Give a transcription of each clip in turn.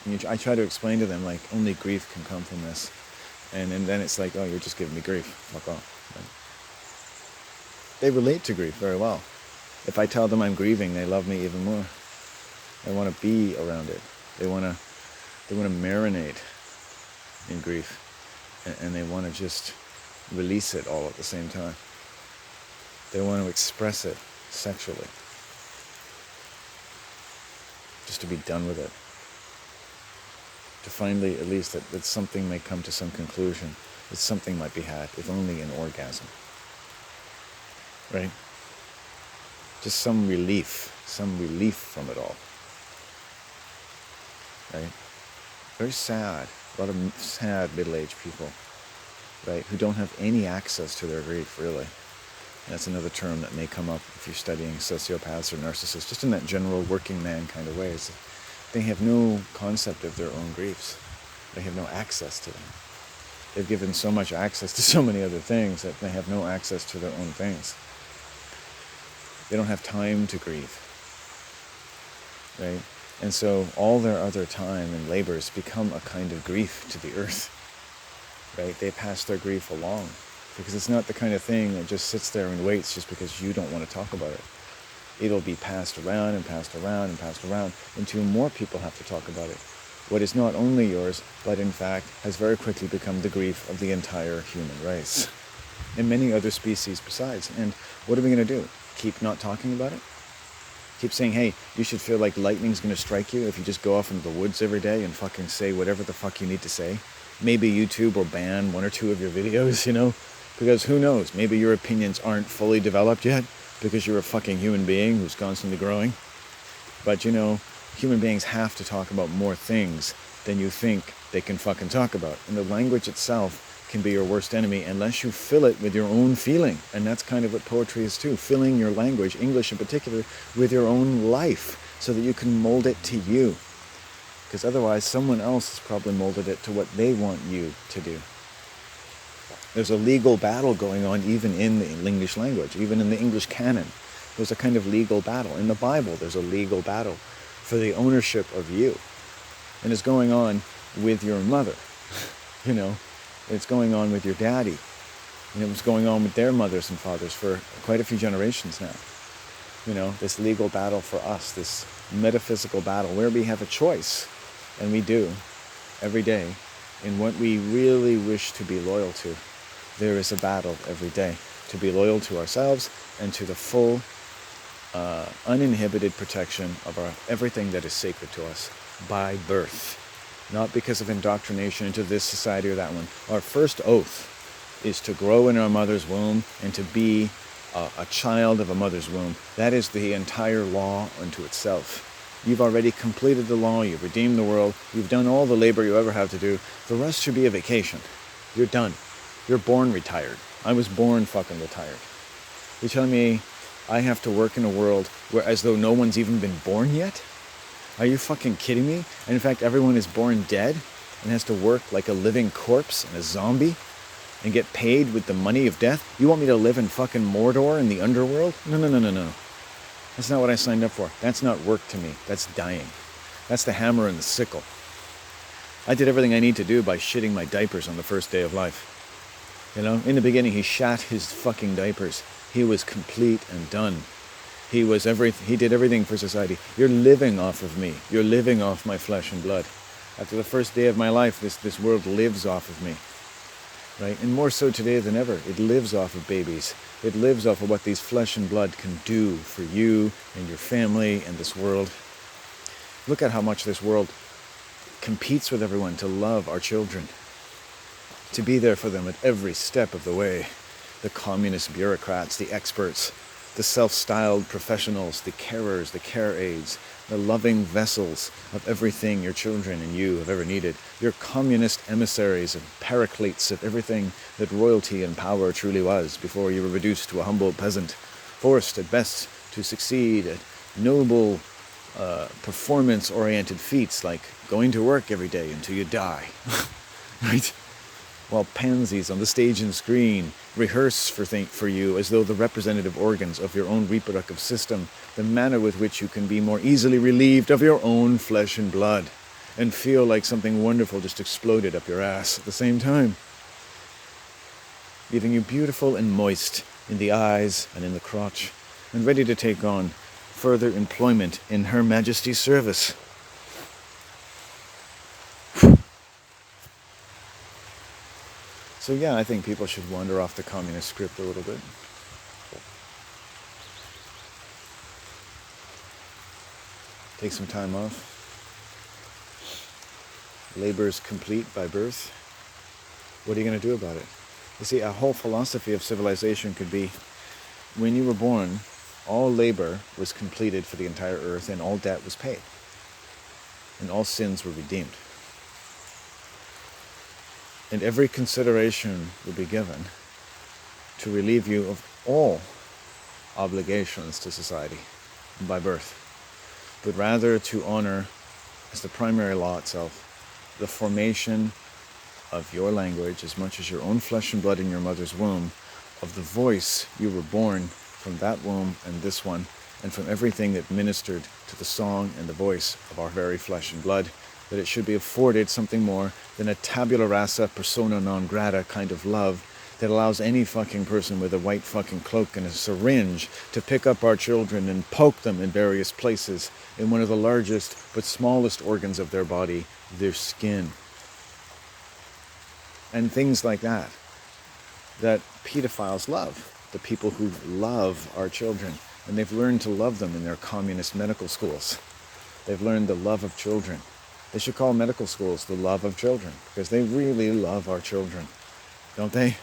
And I try to explain to them, like, only grief can come from this. And then it's like, oh, you're just giving me grief. Fuck off. Right? They relate to grief very well. If I tell them I'm grieving, they love me even more. They want to be around it. They want to marinate in grief. And they want to just release it all at the same time. They want to express it sexually. Just to be done with it. To finally, at least, that something may come to some conclusion. That something might be had, if only an orgasm. Right? Just some relief from it all. Right? Very sad. A lot of sad middle-aged people, right, who don't have any access to their grief, really. And that's another term that may come up if you're studying sociopaths or narcissists, just in that general working man kind of way. Is they have no concept of their own griefs. They have no access to them. They've given so much access to so many other things that they have no access to their own things. They don't have time to grieve, right? And so all their other time and labors become a kind of grief to the earth, right? They pass their grief along because it's not the kind of thing that just sits there and waits just because you don't want to talk about it. It'll be passed around and passed around and passed around until more people have to talk about it. What is not only yours, but in fact has very quickly become the grief of the entire human race and many other species besides. And what are we going to do? Keep not talking about it? Keep saying, hey, you should feel like lightning's going to strike you if you just go off into the woods every day and fucking say whatever the fuck you need to say. Maybe YouTube will ban 1 or 2 of your videos, because who knows? Maybe your opinions aren't fully developed yet because you're a fucking human being who's constantly growing. But human beings have to talk about more things than you think they can fucking talk about. And the language itself can be your worst enemy unless you fill it with your own feeling. And that's kind of what poetry is too, filling your language, English in particular, with your own life so that you can mold it to you. Because otherwise someone else has probably molded it to what they want you to do. There's a legal battle going on even in the English language, even in the English canon. There's a kind of legal battle. In the Bible, there's a legal battle for the ownership of you. And it's going on with your mother, It's going on with your daddy. And it was going on with their mothers and fathers for quite a few generations now. This legal battle for us, this metaphysical battle where we have a choice, and we do, every day, in what we really wish to be loyal to. There is a battle every day to be loyal to ourselves and to the full, uninhibited protection of everything that is sacred to us by birth. Not because of indoctrination into this society or that one. Our first oath is to grow in our mother's womb and to be a child of a mother's womb. That is the entire law unto itself. You've already completed the law, you've redeemed the world, you've done all the labor you ever have to do. The rest should be a vacation. You're done. You're born retired. I was born fucking retired. You're telling me I have to work in a world where as though no one's even been born yet? Are you fucking kidding me? And in fact, everyone is born dead and has to work like a living corpse and a zombie and get paid with the money of death? You want me to live in fucking Mordor in the underworld? No. That's not what I signed up for. That's not work to me. That's dying. That's the hammer and the sickle. I did everything I need to do by shitting my diapers on the first day of life. In the beginning, he shat his fucking diapers. He was complete and done. He did everything for society. You're living off of me. You're living off my flesh and blood. After the first day of my life, this world lives off of me. Right? And more so today than ever. It lives off of babies. It lives off of what these flesh and blood can do for you and your family and this world. Look at how much this world competes with everyone to love our children. To be there for them at every step of the way. The communist bureaucrats, the experts, the self-styled professionals, the carers, the care aides, the loving vessels of everything your children and you have ever needed. Your communist emissaries and paracletes of everything that royalty and power truly was before you were reduced to a humble peasant, forced at best to succeed at noble, performance-oriented feats like going to work every day until you die. Right? While pansies on the stage and screen rehearse for you as though the representative organs of your own reproductive system, the manner with which you can be more easily relieved of your own flesh and blood. and feel like something wonderful just exploded up your ass at the same time, leaving you beautiful and moist in the eyes and in the crotch, and ready to take on further employment in Her Majesty's service. So yeah, I think people should wander off the communist script a little bit. Take some time off. Labor is complete by birth. What are you going to do about it? You see, a whole philosophy of civilization could be, when you were born, all labor was completed for the entire earth and all debt was paid. And all sins were redeemed. And every consideration will be given to relieve you of all obligations to society by birth, but rather to honor, as the primary law itself, the formation of your language as much as your own flesh and blood in your mother's womb, of the voice you were born from that womb and this one, and from everything that ministered to the song and the voice of our very flesh and blood, that it should be afforded something more than a tabula rasa, persona non grata kind of love that allows any fucking person with a white fucking cloak and a syringe to pick up our children and poke them in various places in one of the largest but smallest organs of their body, their skin. And things like that, that pedophiles love, the people who love our children. And they've learned to love them in their communist medical schools. They've learned the love of children. They should call medical schools the love of children, because they really love our children, don't they?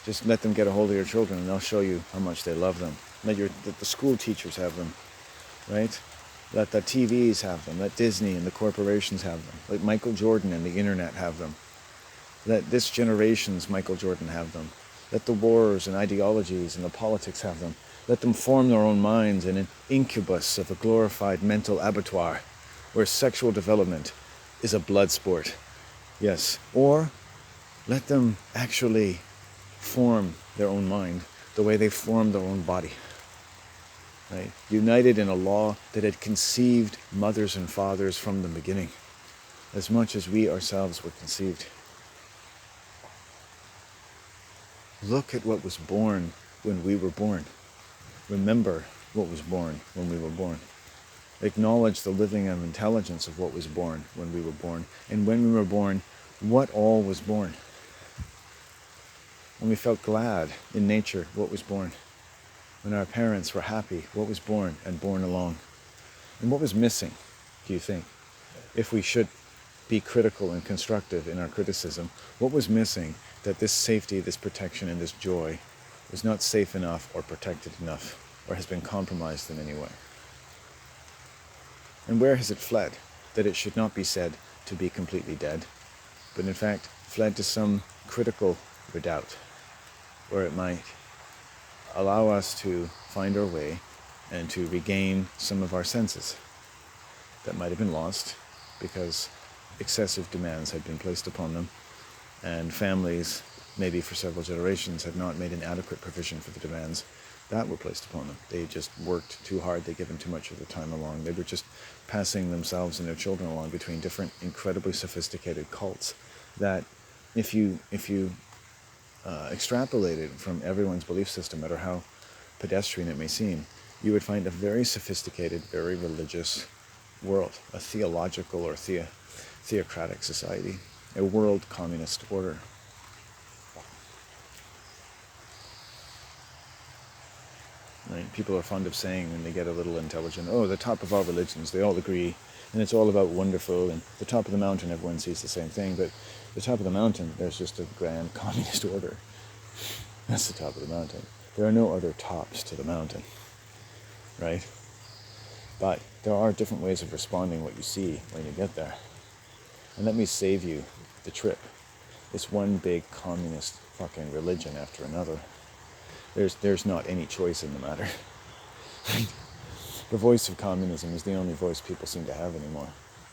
Just let them get a hold of your children and they'll show you how much they love them. Let the school teachers have them, right? Let the TVs have them. Let Disney and the corporations have them. Let Michael Jordan and the internet have them. Let this generation's Michael Jordan have them. Let the wars and ideologies and the politics have them. Let them form their own minds in an incubus of a glorified mental abattoir where sexual development is a blood sport. Yes. Or let them actually form their own mind the way they form their own body. Right? United in a law that had conceived mothers and fathers from the beginning, as much as we ourselves were conceived. Look at what was born when we were born. Remember what was born when we were born. Acknowledge the living of intelligence of what was born when we were born. And when we were born, what all was born. When we felt glad in nature, what was born. When our parents were happy, what was born and born along. And what was missing, do you think? If we should be critical and constructive in our criticism, what was missing that this safety, this protection, and this joy was not safe enough or protected enough, or has been compromised in any way? And where has it fled, that it should not be said to be completely dead, but in fact fled to some critical redoubt, where it might allow us to find our way and to regain some of our senses that might have been lost because excessive demands had been placed upon them, and families, maybe for several generations, had not made an adequate provision for the demands that were placed upon them. They just worked too hard. They'd given too much of their time along. They were just passing themselves and their children along between different incredibly sophisticated cults that if you extrapolated from everyone's belief system, no matter how pedestrian it may seem, you would find a very sophisticated, very religious world, a theological or theocratic society, a world communist order. Right? People are fond of saying when they get a little intelligent, oh, the top of all religions, they all agree, and it's all about wonderful, and the top of the mountain, everyone sees the same thing, but the top of the mountain, there's just a grand communist order. That's the top of the mountain. There are no other tops to the mountain, right? But there are different ways of responding what you see when you get there. And let me save you the trip. It's one big communist fucking religion after another. There's not any choice in the matter. The voice of communism is the only voice people seem to have anymore.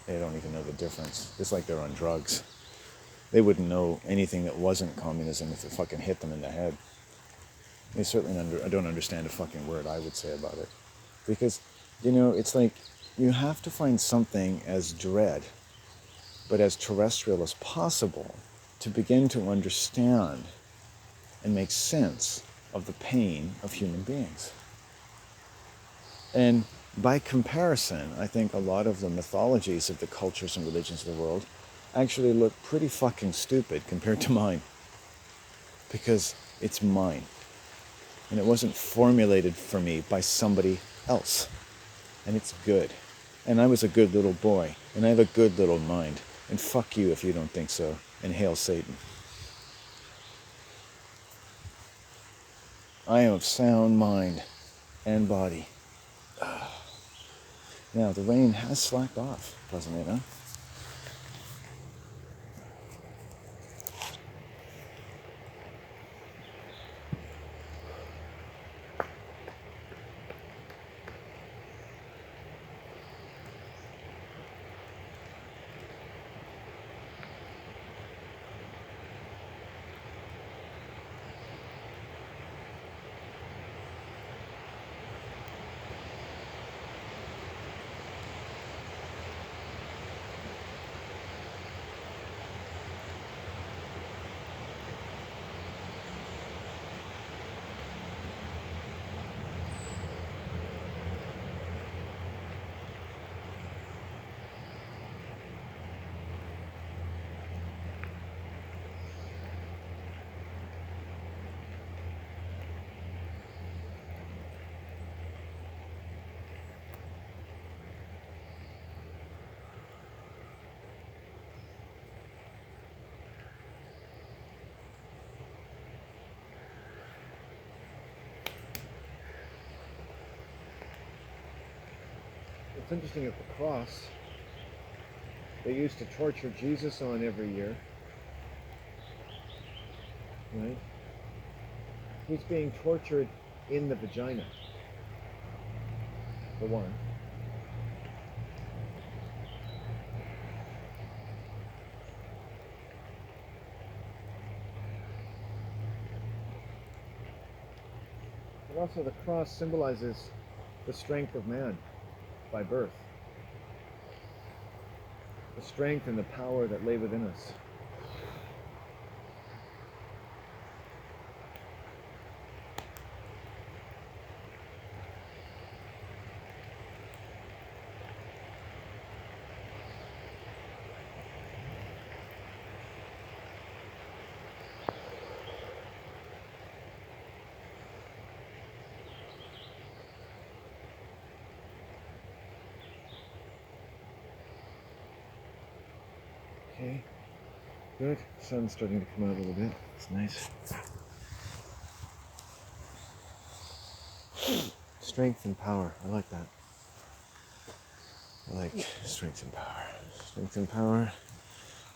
They don't even know the difference. It's like they're on drugs. They wouldn't know anything that wasn't communism if it fucking hit them in the head. They certainly I don't understand a fucking word I would say about it. Because, it's like You have to find something as dread, but as terrestrial as possible, to begin to understand and make sense of the pain of human beings. And by comparison, I think a lot of the mythologies of the cultures and religions of the world actually look pretty fucking stupid compared to mine. Because it's mine. And it wasn't formulated for me by somebody else. And it's good. And I was a good little boy. And I have a good little mind. And fuck you if you don't think so. And hail Satan. I am of sound mind and body. Now, the rain has slacked off, pleasantly enough. It's interesting at the cross, they used to torture Jesus on every year, right? He's being tortured in the vagina, for one. But also the cross symbolizes the strength of man by birth. The strength and the power that lay within us. Okay, good. Sun's starting to come out a little bit. It's nice. Strength and power. I like that. I like strength and power. Strength and power.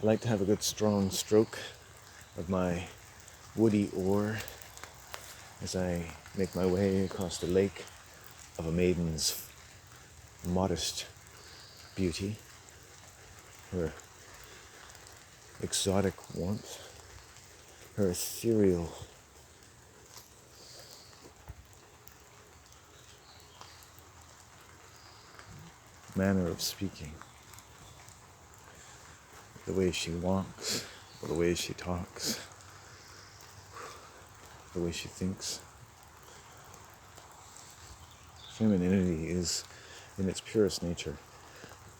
I like to have a good strong stroke of my woody oar as I make my way across the lake of a maiden's modest beauty, her exotic warmth, her ethereal manner of speaking, the way she walks, or the way she talks, the way she thinks. Femininity is, in its purest nature,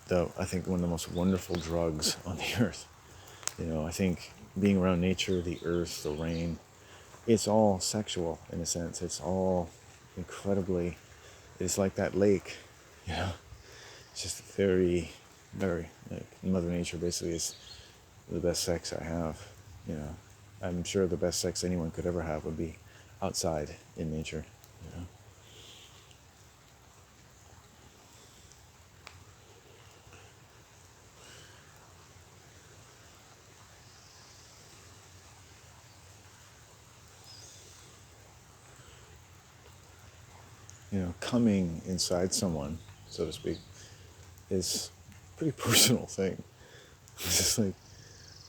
though I think one of the most wonderful drugs on the earth. You know, I think being around nature, the earth, the rain, it's all sexual in a sense. It's all incredibly, it's like that lake, you know. It's just very, like Mother Nature basically is the best sex I have, you know. I'm sure the best sex anyone could ever have would be outside in nature, you know. You know, coming inside someone, so to speak, is a pretty personal thing. It's just like,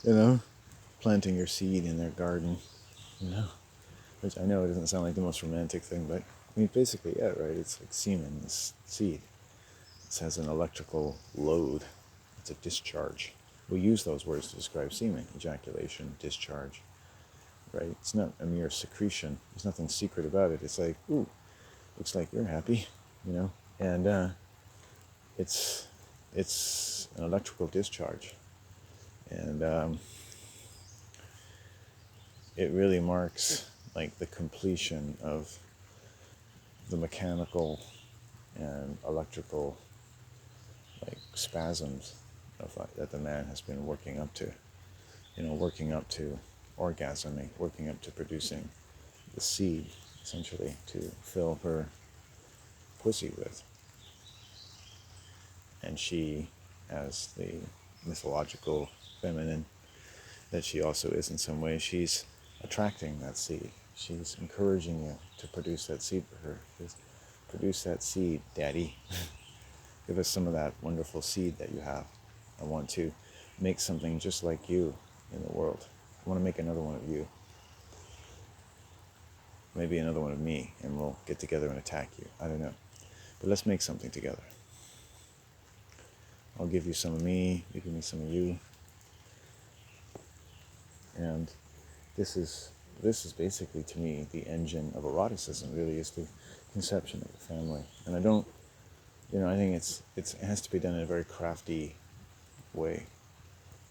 you know, planting your seed in their garden, you know, which I know it doesn't sound like the most romantic thing, but I mean, basically, yeah, right, it's like semen, it's seed. It has an electrical load. It's a discharge. We use those words to describe semen, ejaculation, discharge, right? It's not a mere secretion. There's nothing secret about it. It's like, ooh, looks like you're happy, you know? And it's an electrical discharge. And it really marks like the completion of the mechanical and electrical like spasms of that the man has been working up to, working up to orgasming, working up to producing the seed, essentially, to fill her pussy with. And she, as the mythological feminine that she also is in some way, she's attracting that seed. She's encouraging you to produce that seed for her. Just produce that seed, Daddy. Give us some of that wonderful seed that you have. I want to make something just like you in the world. I want to make another one of you. Maybe another one of me, and we'll get together and attack you. I don't know. But let's make something together. I'll give you some of me, you give me some of you. And this is basically, to me, the engine of eroticism, really, is the conception of the family. And I don't, I think it has to be done in a very crafty way,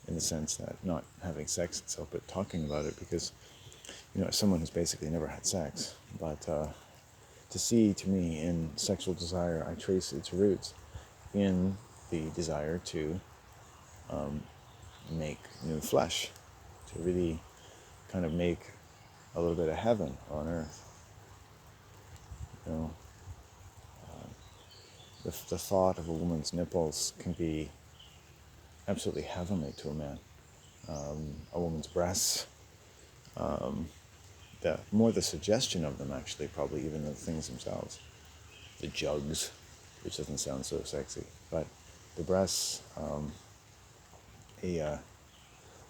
in the sense that not having sex itself, but talking about it, because, as someone who's basically never had sex, but to see, to me, in sexual desire, I trace its roots in the desire to make new flesh, to really kind of make a little bit of heaven on earth. The thought of a woman's nipples can be absolutely heavenly to a man. A woman's breasts, the suggestion of them, actually, probably even the things themselves. The jugs, which doesn't sound so sexy, but the breasts, they're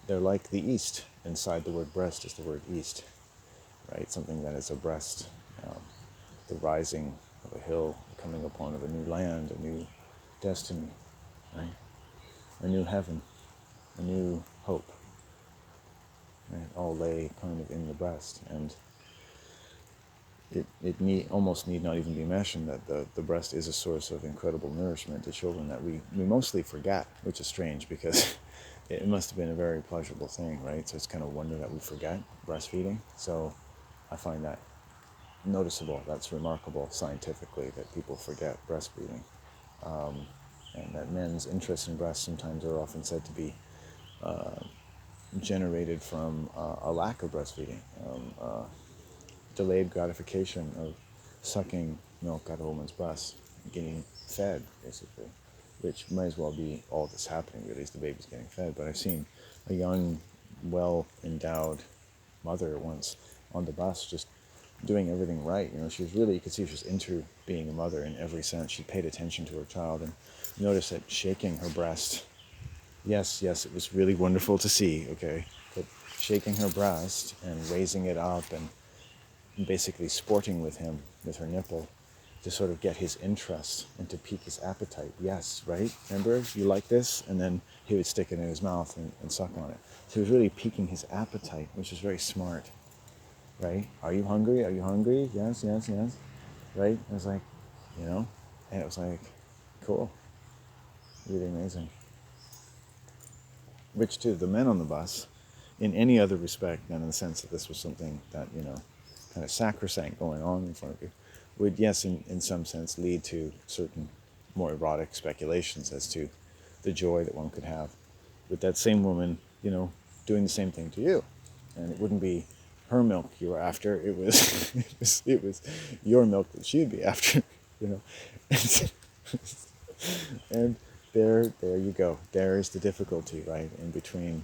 like the east. Inside the word breast is the word east, right? Something that is a breast, the rising of a hill, coming upon of a new land, a new destiny, right? A new heaven, a new hope. Right? All lay kind of in the breast, and it almost need not even be mentioned that the breast is a source of incredible nourishment to children that we mostly forget, which is strange, because it must have been a very pleasurable thing, right? So it's kind of wonder that we forget breastfeeding. So I find that noticeable. That's remarkable scientifically, that people forget breastfeeding, and that men's interest in breasts sometimes are often said to be generated from a lack of breastfeeding, delayed gratification of sucking milk out of a woman's breast, getting fed, basically, which might as well be all that's happening, really, is the baby's getting fed. But I've seen a young, well-endowed mother once on the bus just doing everything right. She was really, you could see she was into being a mother in every sense. She paid attention to her child, and noticed that shaking her breast, yes, it was really wonderful to see, okay, but shaking her breast and raising it up and basically sporting with him, with her nipple, to sort of get his interest and to pique his appetite. Yes, right? Remember, you like this? And then he would stick it in his mouth and suck on it. So he was really piquing his appetite, which is very smart, right? Are you hungry? Are you hungry? Yes. Right? It was like, and it was like, cool. Really amazing. Which to the men on the bus, in any other respect than in the sense that this was something that, kind of sacrosanct going on in front of you, would, yes, in some sense, lead to certain more erotic speculations as to the joy that one could have with that same woman, doing the same thing to you. And it wouldn't be her milk you were after, it was it was your milk that she'd be after, and there you go. There is the difficulty, right, in between,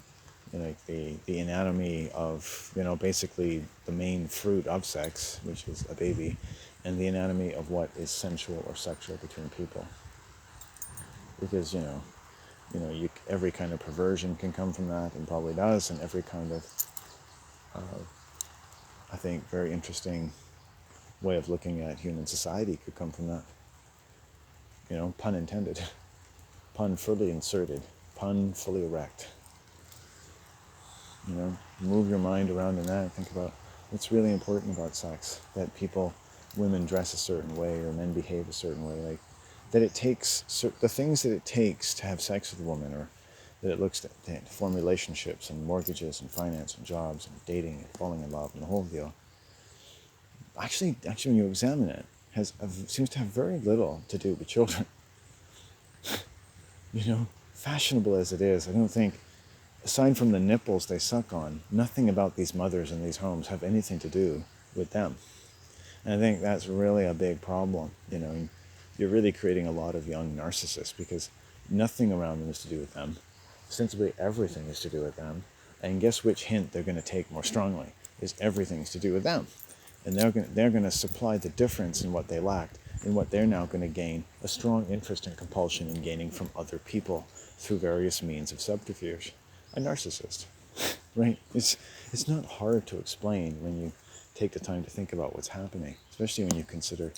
the anatomy of, basically the main fruit of sex, which is a baby, and the anatomy of what is sensual or sexual between people. Because, every kind of perversion can come from that, and probably does, and every kind of, I think, very interesting way of looking at human society could come from that. pun intended, pun fully inserted, pun fully erect. Move your mind around in that and think about what's really important about sex, that women dress a certain way or men behave a certain way, like that it takes, the things that it takes to have sex with a woman, or that it looks to form relationships and mortgages and finance and jobs and dating and falling in love and the whole deal. Actually, when you examine it, seems to have very little to do with children. Fashionable as it is, I don't think, aside from the nipples they suck on, nothing about these mothers in these homes have anything to do with them. And I think that's really a big problem. You're really creating a lot of young narcissists because nothing around them is to do with them. Ostensibly everything is to do with them. And guess which hint they're going to take more strongly is everything's to do with them. And they're going to supply the difference in what they lacked, in what they're now going to gain a strong interest and compulsion in gaining from other people through various means of subterfuge. A narcissist, right? It's not hard to explain when you take the time to think about what's happening, especially when you consider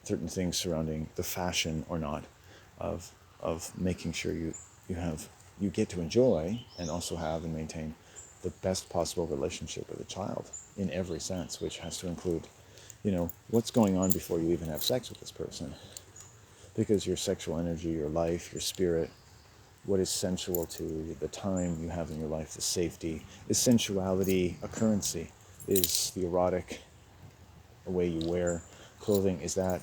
certain things surrounding the fashion or not of making sure you get to enjoy and also have and maintain the best possible relationship with a child in every sense, which has to include, what's going on before you even have sex with this person. Because your sexual energy, your life, your spirit, what is sensual to you, the time you have in your life, the safety, is sensuality a currency? Is the erotic, the way you wear clothing, is that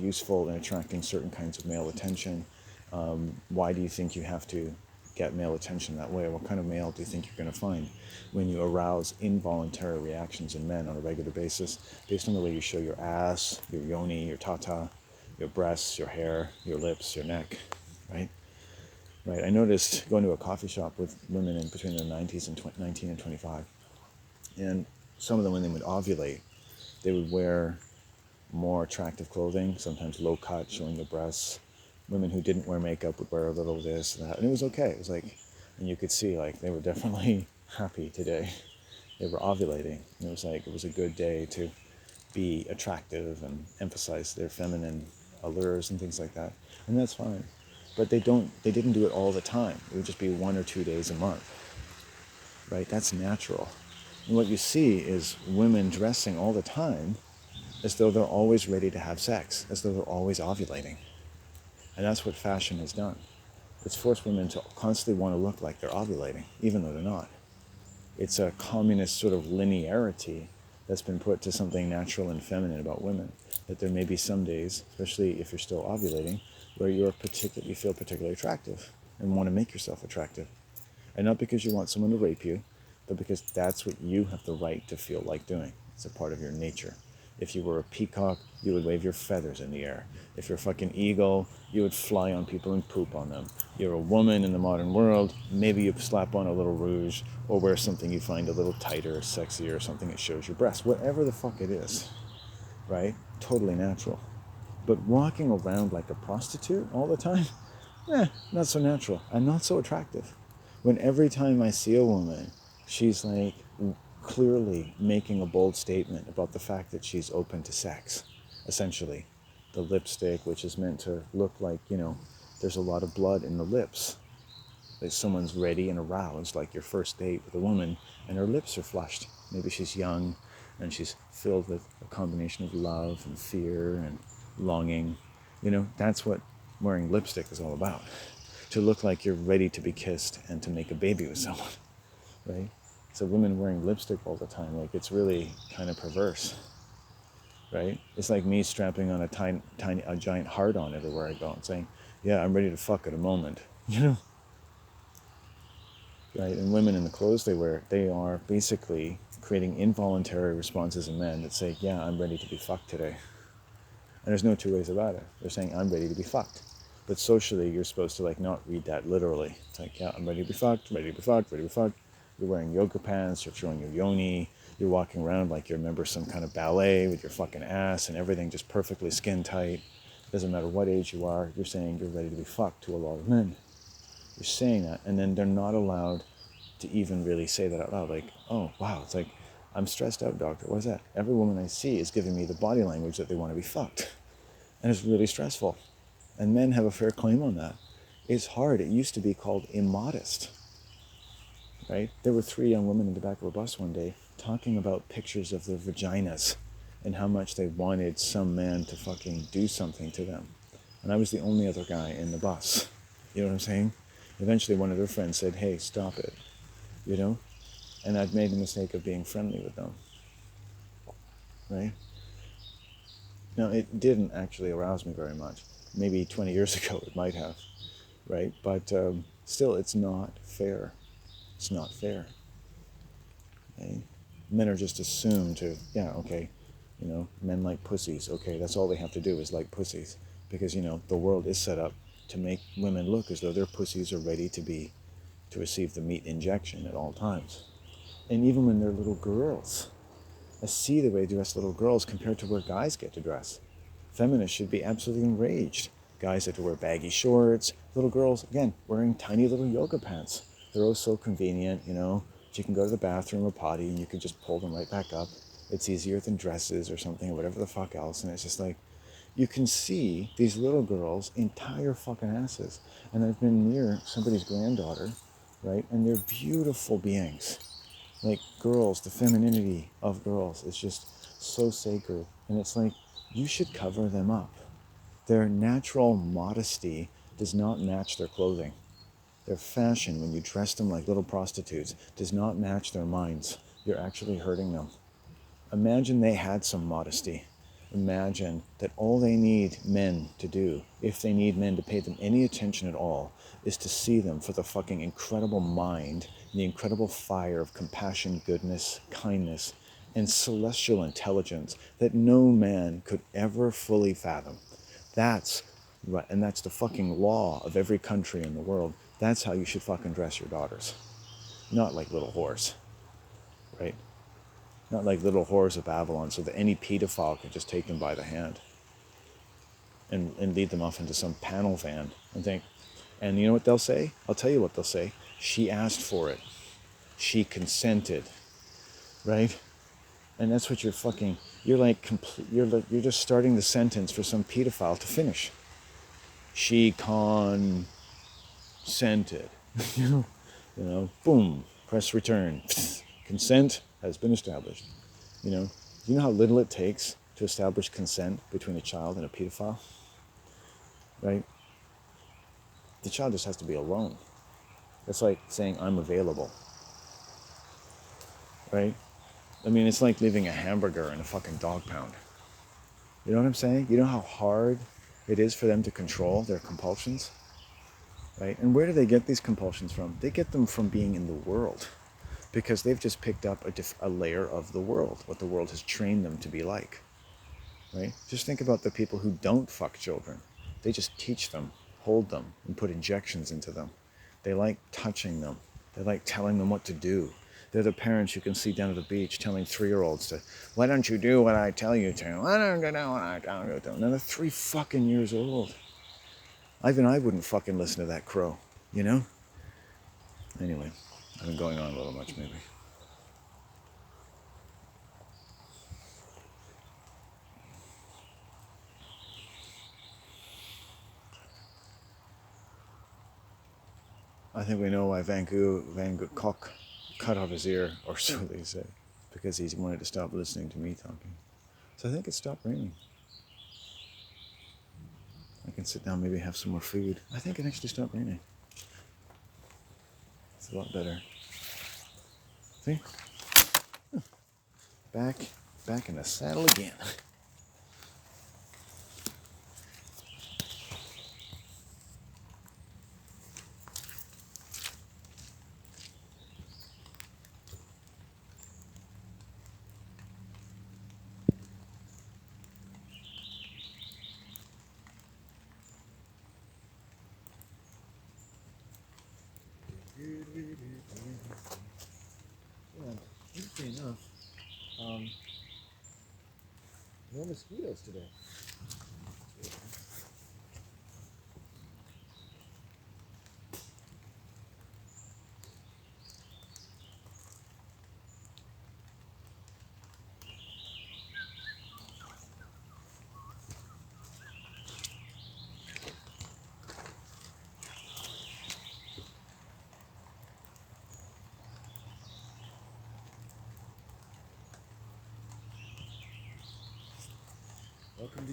useful in attracting certain kinds of male attention? Why do you think you have to get male attention that way? What kind of male do you think you're going to find when you arouse involuntary reactions in men on a regular basis based on the way you show your ass, your yoni, your tata, your breasts, your hair, your lips, your neck, right? Right. I noticed going to a coffee shop with women in between their 90s and 19 and 25, and some of them, when they would ovulate, they would wear more attractive clothing, sometimes low cut, showing their breasts. Women who didn't wear makeup would wear a little this and that, and it was okay. It was like, and you could see like they were definitely happy today. They were ovulating. And it was a good day to be attractive and emphasize their feminine allures and things like that. And that's fine. But they didn't do it all the time. It would just be 1 or 2 days a month. Right? That's natural. And what you see is women dressing all the time as though they're always ready to have sex, as though they're always ovulating. And that's what fashion has done. It's forced women to constantly want to look like they're ovulating, even though they're not. It's a communist sort of linearity that's been put to something natural and feminine about women. That there may be some days, especially if you're still ovulating, where you feel particularly attractive and want to make yourself attractive. And not because you want someone to rape you, but because that's what you have the right to feel like doing. It's a part of your nature. If you were a peacock, you would wave your feathers in the air. If you're a fucking eagle, you would fly on people and poop on them. You're a woman in the modern world, maybe you slap on a little rouge or wear something you find a little tighter or sexier or something that shows your breasts. Whatever the fuck it is, right? Totally natural. But walking around like a prostitute all the time, not so natural and not so attractive. When every time I see a woman, she's like clearly making a bold statement about the fact that she's open to sex, essentially. The lipstick, which is meant to look like, there's a lot of blood in the lips. Like someone's ready and aroused, like your first date with a woman, and her lips are flushed. Maybe she's young, and she's filled with a combination of love and fear and longing. That's what wearing lipstick is all about. To look like you're ready to be kissed and to make a baby with someone, right? So women wearing lipstick all the time, like it's really kind of perverse, right? It's like me strapping on a giant heart on everywhere I go and saying, yeah, I'm ready to fuck at a moment, right? And women in the clothes they wear, they are basically creating involuntary responses in men that say, yeah, I'm ready to be fucked today. And there's no two ways about it. They're saying, I'm ready to be fucked. But socially, you're supposed to not read that literally. It's like, yeah, I'm ready to be fucked, ready to be fucked, ready to be fucked. You're wearing yoga pants, you're showing your yoni, you're walking around like you're a member of some kind of ballet with your fucking ass and everything just perfectly skin tight. Doesn't matter what age you are, you're saying you're ready to be fucked to a lot of men. You're saying that, and then they're not allowed to even really say that out loud. Like, oh, wow, it's like, I'm stressed out, doctor. What is that? Every woman I see is giving me the body language that they want to be fucked. And it's really stressful. And men have a fair claim on that. It's hard. It used to be called immodest, right? There were 3 young women in the back of a bus one day talking about pictures of their vaginas and how much they wanted some man to fucking do something to them. And I was the only other guy in the bus. You know what I'm saying? Eventually one of their friends said, hey, stop it, you know? And I'd made the mistake of being friendly with them, right? Now, it didn't actually arouse me very much. Maybe 20 years ago it might have, right? But still, it's not fair. It's not fair. Okay? Men are just assumed to, yeah, okay, you know, men like pussies. Okay, that's all they have to do is like pussies. Because, you know, the world is set up to make women look as though their pussies are ready to receive the meat injection at all times. And even when they're little girls, I see the way they dress little girls compared to where guys get to dress. Feminists should be absolutely enraged. Guys have to wear baggy shorts. Little girls, again, wearing tiny little yoga pants. They're oh so convenient, you know. You can go to the bathroom or potty and you can just pull them right back up. It's easier than dresses or something or whatever the fuck else. And it's just like, you can see these little girls' entire fucking asses. And I've been near somebody's granddaughter, right? And they're beautiful beings. Like girls, the femininity of girls is just so sacred. And it's like, you should cover them up. Their natural modesty does not match their clothing. Their fashion, when you dress them like little prostitutes, does not match their minds. You're actually hurting them. Imagine they had some modesty. Imagine that all they need men to do, if they need men to pay them any attention at all, is to see them for the fucking incredible mind and the incredible fire of compassion, goodness, kindness, and celestial intelligence that no man could ever fully fathom. That's right, and that's the fucking law of every country in the world. That's how you should fucking dress your daughters. Not like little whores, right? Not like little whores of Babylon so that any pedophile could just take them by the hand and lead them off into some panel van and think, and you know what they'll say? I'll tell you what they'll say. She asked for it. She consented, right? And that's what you're just starting the sentence for some pedophile to finish. She consented. You know, boom, press return. Consent has been established. You know how little it takes to establish consent between a child and a pedophile, right? The child just has to be alone. It's like saying, I'm available, right? I mean, it's like leaving a hamburger in a fucking dog pound. You know what I'm saying? You know how hard it is for them to control their compulsions, right? And where do they get these compulsions from? They get them from being in the world, because they've just picked up a layer of the world, what the world has trained them to be like, right? Just think about the people who don't fuck children. They just teach them, hold them, and put injections into them. They like touching them. They like telling them what to do. They're the parents you can see down at the beach telling 3-year-olds to, why don't you do what I tell you to? Why don't you do what I tell you to? And they're 3 fucking years old. Even I wouldn't fucking listen to that crow, you know? Anyway, I've been going on a little much maybe. I think we know why Van Gogh cut off his ear, or so they say, because he wanted to stop listening to me talking. So I think it stopped raining. I can sit down, maybe have some more food. I think it actually stopped raining. It's a lot better. See? Back in the saddle again. Yeah, interesting enough, no mosquitoes today.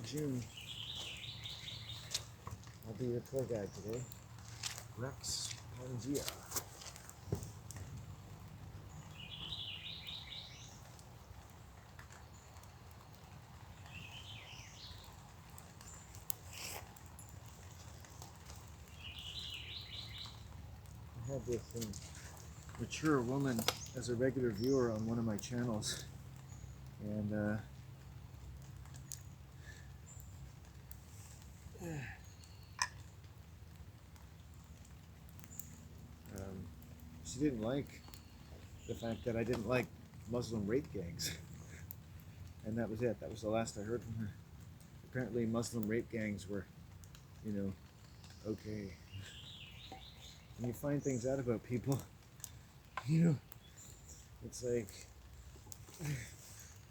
of June. I'll be your tour guide today. Rex Pangea. I had this mature woman as a regular viewer on one of my channels, and she didn't like the fact that I didn't like Muslim rape gangs. And that was it. That was the last I heard from her. Apparently Muslim rape gangs were, you know, okay. When you find things out about people, you know, it's like,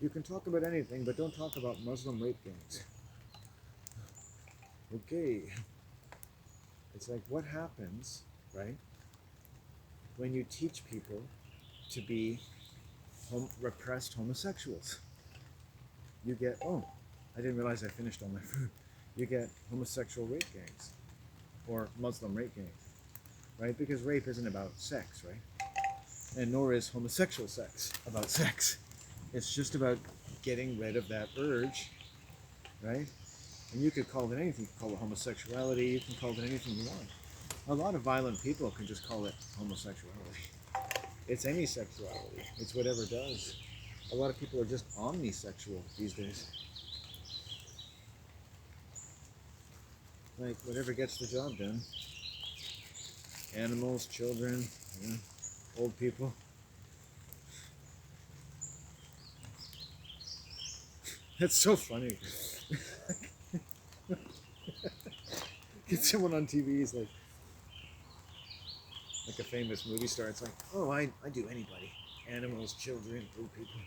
you can talk about anything, but don't talk about Muslim rape gangs. Okay. It's like, what happens, right, when you teach people to be repressed homosexuals? You get, oh, I didn't realize I finished all my food. You get homosexual rape gangs or Muslim rape gangs, right? Because rape isn't about sex, right? And nor is homosexual sex about sex. It's just about getting rid of that urge, right? And you could call it anything. You can call it homosexuality. You can call it anything you want. A lot of violent people can just call it homosexuality. It's any sexuality. It's whatever does. A lot of people are just omnisexual these days. Like, whatever gets the job done. Animals, children, you know, old people. That's so funny. Get someone on TV is like a famous movie star. It's like, oh, I do anybody. Animals, children, old people.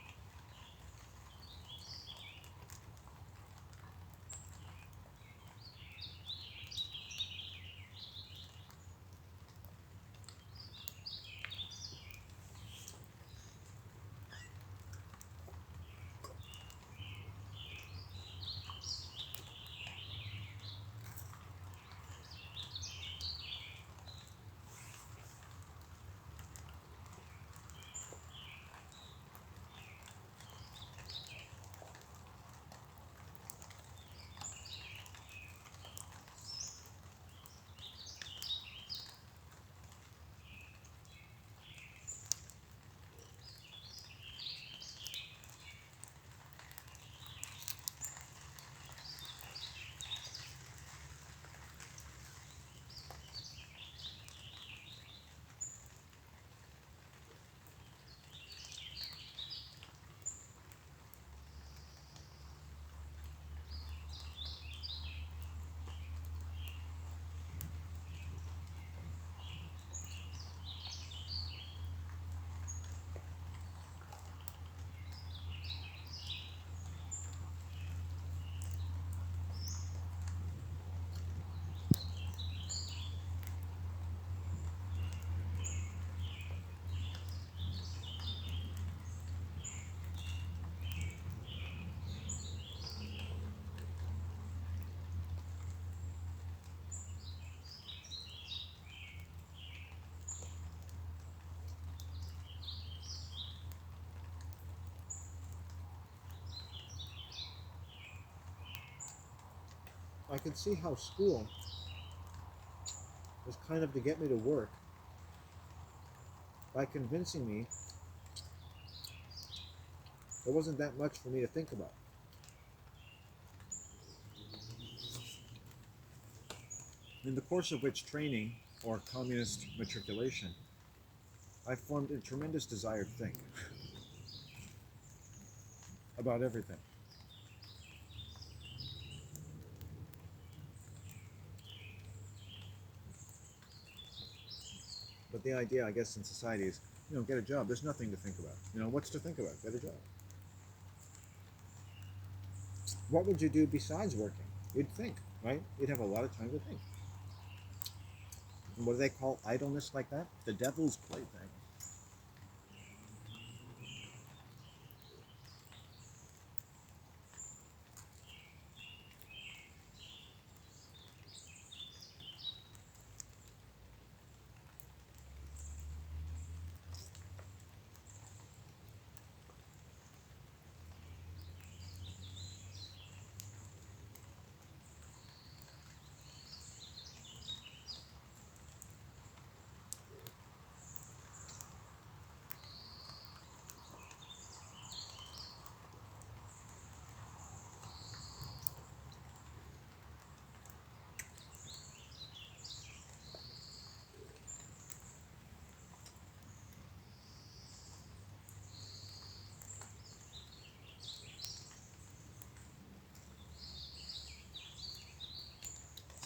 I could see how school was kind of to get me to work by convincing me there wasn't that much for me to think about. In the course of which training, or communist matriculation, I formed a tremendous desire to think about everything. But the idea, I guess, in society is, you know, get a job. There's nothing to think about. You know, what's to think about? Get a job. What would you do besides working? You'd think, right? You'd have a lot of time to think. And what do they call idleness like that? The devil's plaything.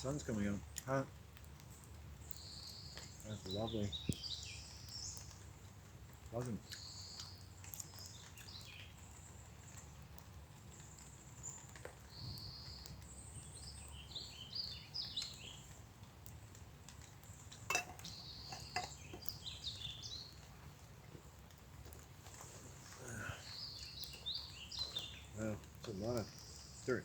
sun's coming out. Huh? That's lovely. Pleasant. Well, it's a lot of dirt.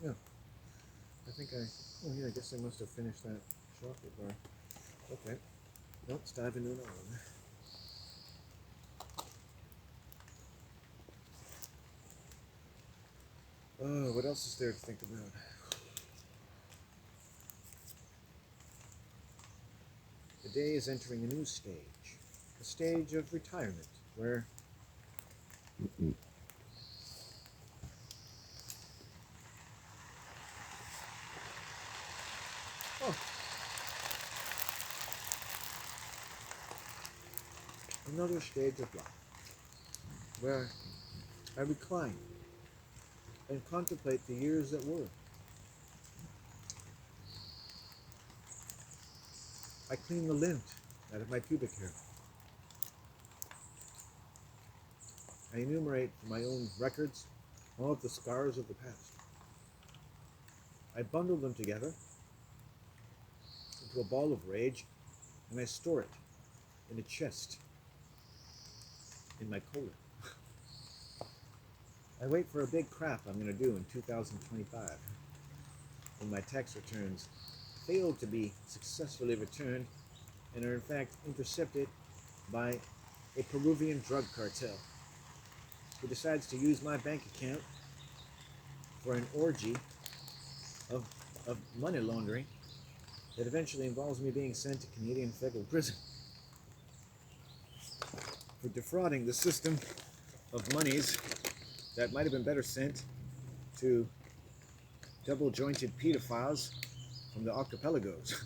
Yeah, I think oh yeah, I guess I must have finished that chocolate bar. Okay, no, let's dive into another one. Oh, what else is there to think about? The day is entering a new stage, a stage of retirement, where oh, another stage of life, where I recline and contemplate the years that were. I clean the lint out of my pubic hair. I enumerate from my own records all of the scars of the past. I bundle them together into a ball of rage, and I store it in a chest in my colon. I wait for a big crap I'm going to do in 2025, when my tax returns fail to be successfully returned and are in fact intercepted by a Peruvian drug cartel who decides to use my bank account for an orgy of, of money laundering that eventually involves me being sent to Canadian federal prison for defrauding the system of monies that might have been better sent to double-jointed pedophiles from the archipelagos.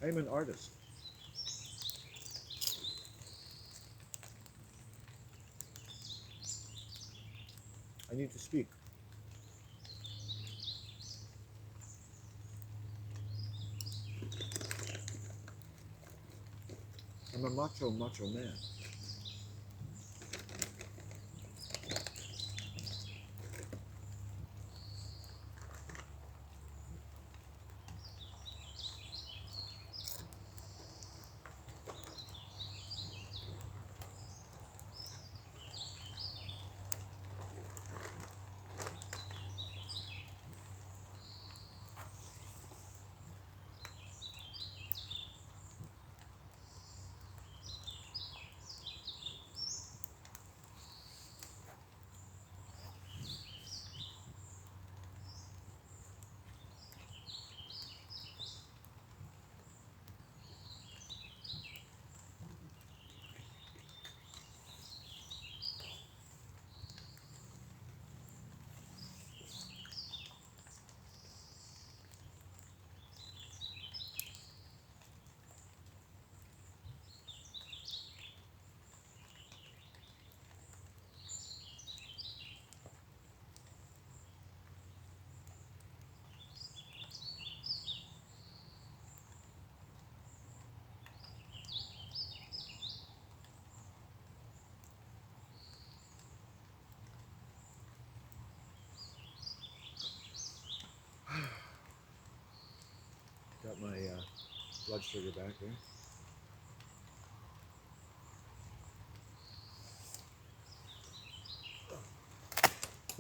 I'm an artist. I need to speak. I'm a macho man. Got my blood sugar back there.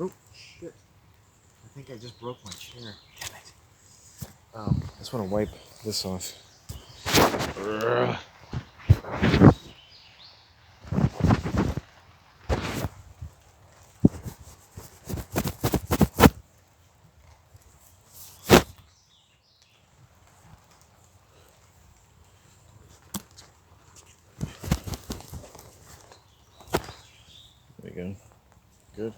Oh, shit. I think I just broke my chair. Damn it. I just want to wipe this off. Ugh. There we go. Good.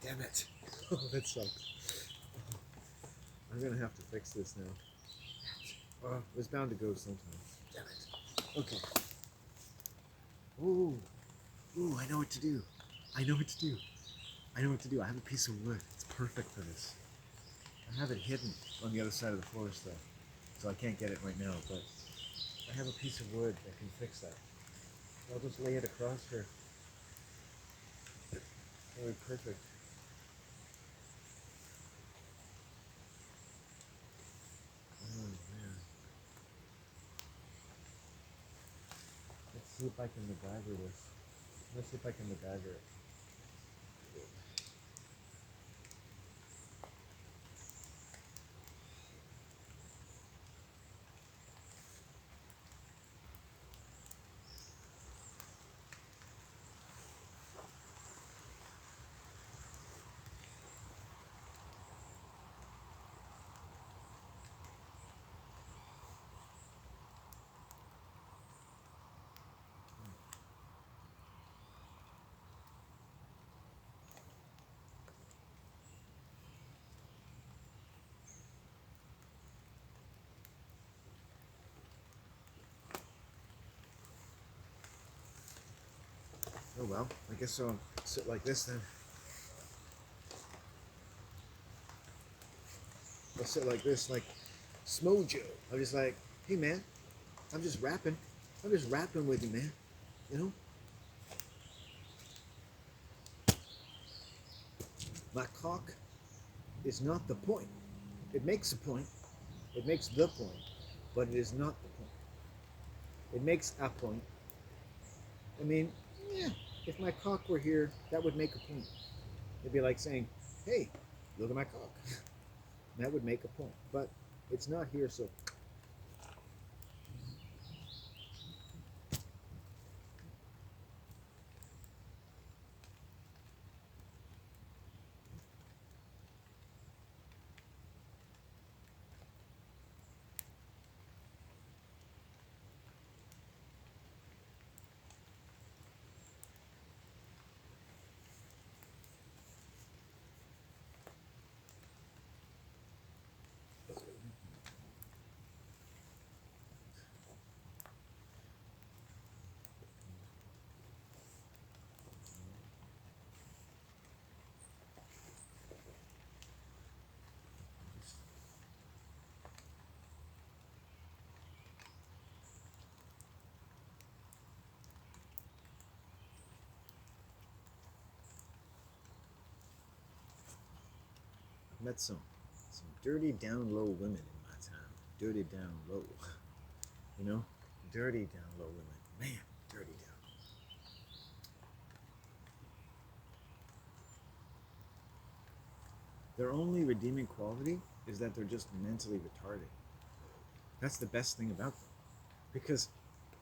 Damn it. Oh, that sucks. I'm gonna have to fix this now. It was bound to go sometime. Damn it. Okay. Ooh. Ooh, I know what to do. I know what to do. I know what to do. I have a piece of wood. It's perfect for this. I have it hidden on the other side of the forest though. So I can't get it right now, but I have a piece of wood that can fix that. I'll just lay it across her. It'll be perfect. Oh man. Let's see if I can MacGyver this. Let's see if I can MacGyver it. Oh well, I guess I'll sit like this then. I'll sit like this, like Smojo. I'm just like, hey man, I'm just rapping. I'm just rapping with you, man. You know? My cock is not the point. It makes a point. It makes the point. But it is not the point. It makes a point. I mean, yeah, if my cock were here, that would make a point. It'd be like saying, hey, look at my cock. That would make a point. But it's not here, so I've met some dirty down low women in my time. Dirty down low. You know? Dirty down low women. Man, dirty down. Their only redeeming quality is that they're just mentally retarded. That's the best thing about them. Because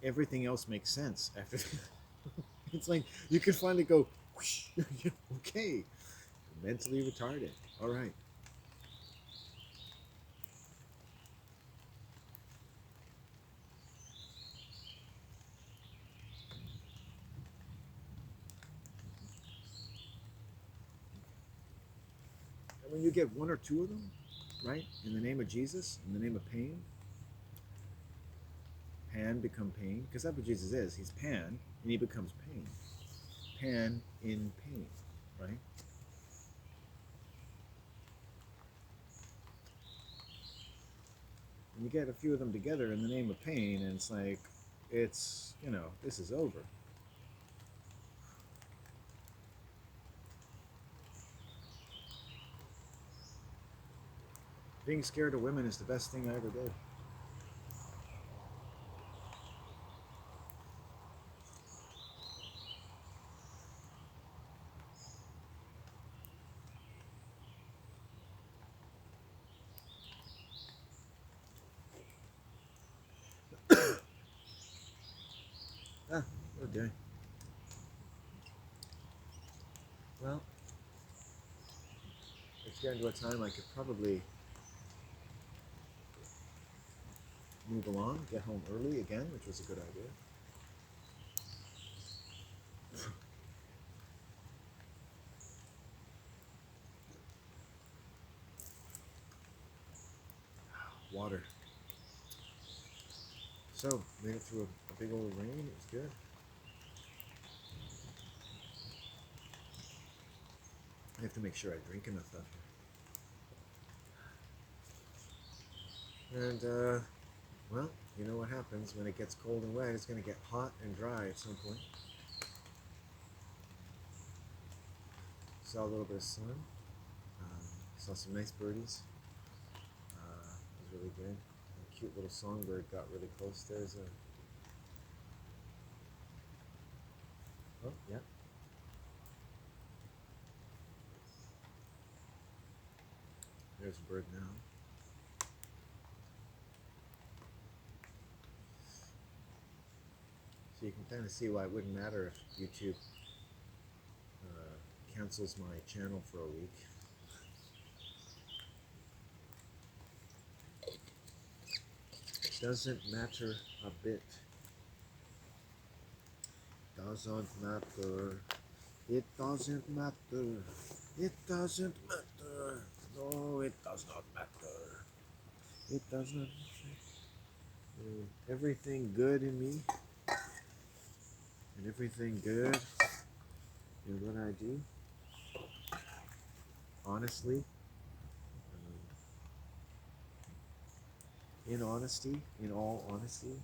everything else makes sense after that. It's like you can finally go, whoosh, okay, mentally retarded. All right. And when you get one or two of them, right, in the name of Jesus, in the name of pain, Pan become pain, because that's what Jesus is. He's Pan, and he becomes pain. Pan in pain, right? And you get a few of them together in the name of pain, and it's like, it's, this is over. Being scared of women is the best thing I ever did. Okay. Well, it's getting to a time I could probably move along, get home early again, which was a good idea. Water. So, made it through a big old rain. It was good. I have to make sure I drink enough out here. And, well, you know what happens when it gets cold and wet. It's going to get hot and dry at some point. Saw a little bit of sun. Saw some nice birdies. It was really good. A cute little songbird got really close. There's a... Oh, yeah. There's a bird now. So you can kind of see why it wouldn't matter if YouTube cancels my channel for a week. It doesn't matter a bit. Doesn't matter. It doesn't matter. It doesn't matter. No, it does not matter. It does not matter. Everything good in me and everything good in what I do, honestly, in honesty, in all honesty,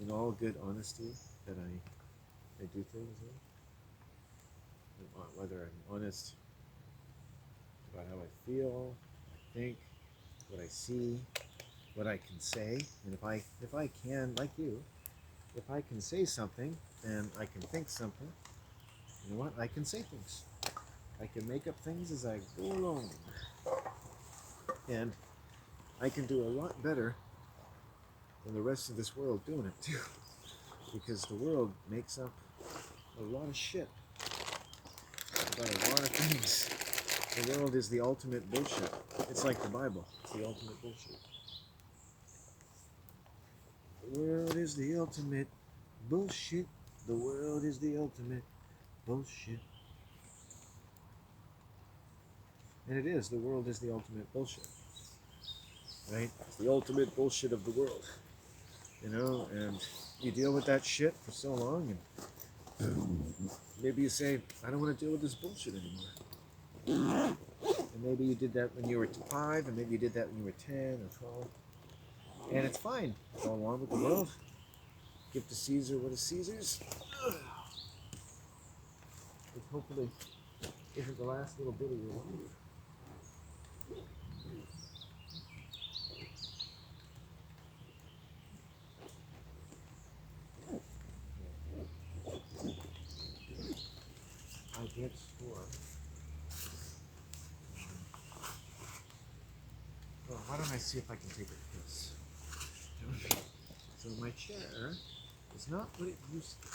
in all good honesty that I do things in, whether I'm honest about how I feel, I think, what I see, what I can say, and if I can, like you, if I can say something and I can think something, you know what? I can say things. I can make up things as I go along, and I can do a lot better than the rest of this world doing it too, because the world makes up a lot of shit about a lot of things. The world is the ultimate bullshit. It's like the Bible. It's the ultimate bullshit. The world is the ultimate bullshit. The world is the ultimate bullshit. And it is. The world is the ultimate bullshit. Right? It's the ultimate bullshit of the world. You know, and you deal with that shit for so long, and maybe you say, I don't want to deal with this bullshit anymore. And maybe you did that when you were 5, and maybe you did that when you were 10 or 12. And it's fine. Go along with the world. Give to Caesar what is Caesar's. Which hopefully isn't the last little bit of your life. I get score. Well, why don't I see if I can take a piss? So my chair is not what it used to be.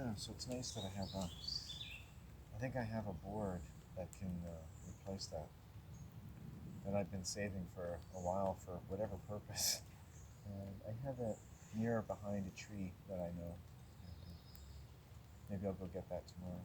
Yeah, so it's nice that I have I think I have a board that can replace that I've been saving for a while for whatever purpose. And I have it near behind a tree that I know. Maybe I'll go get that tomorrow.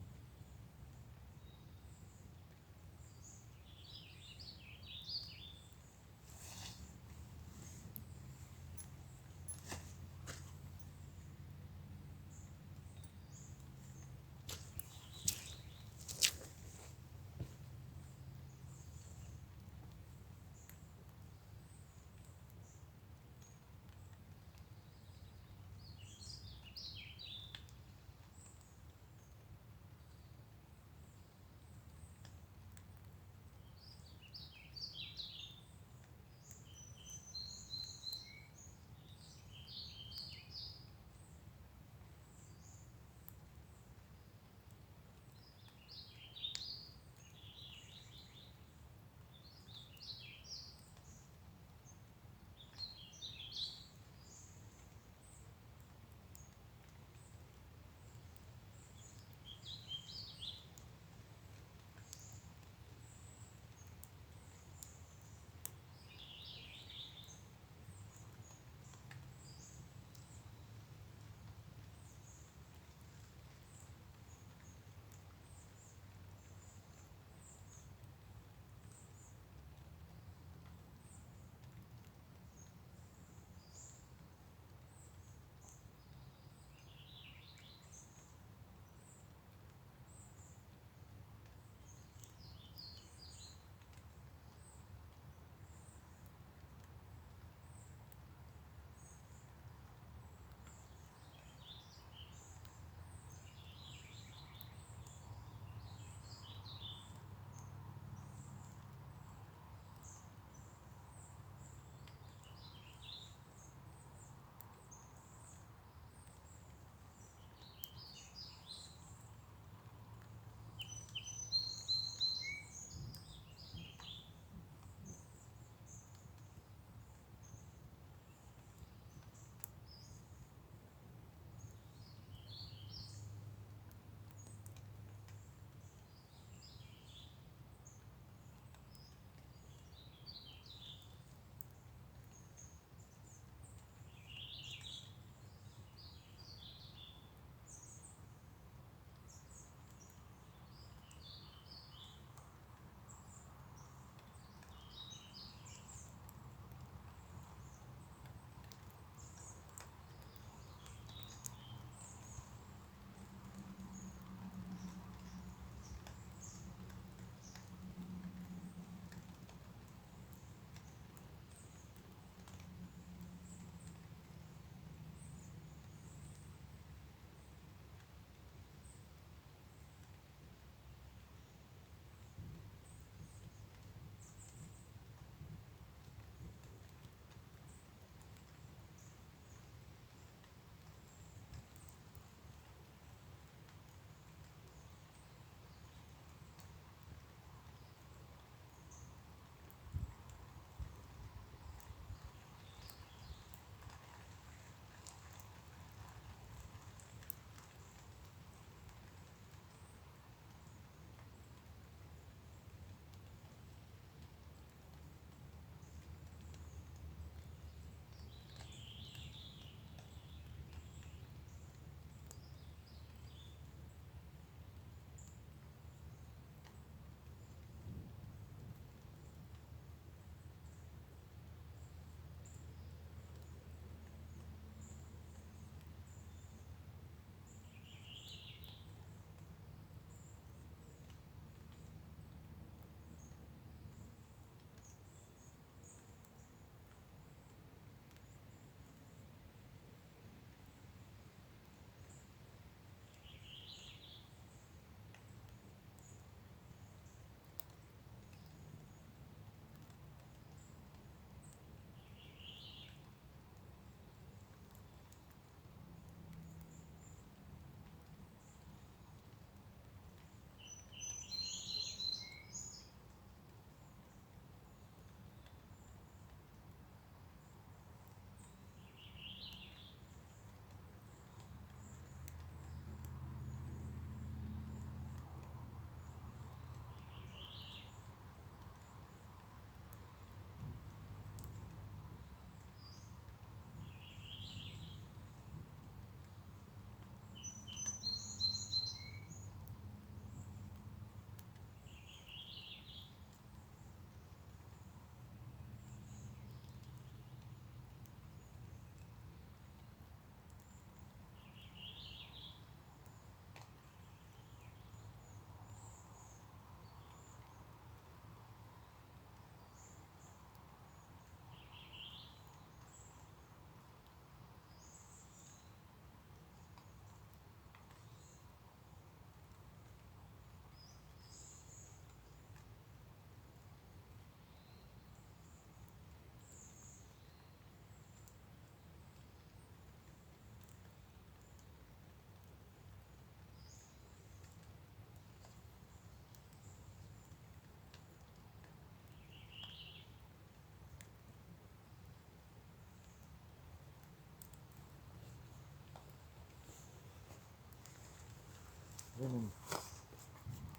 women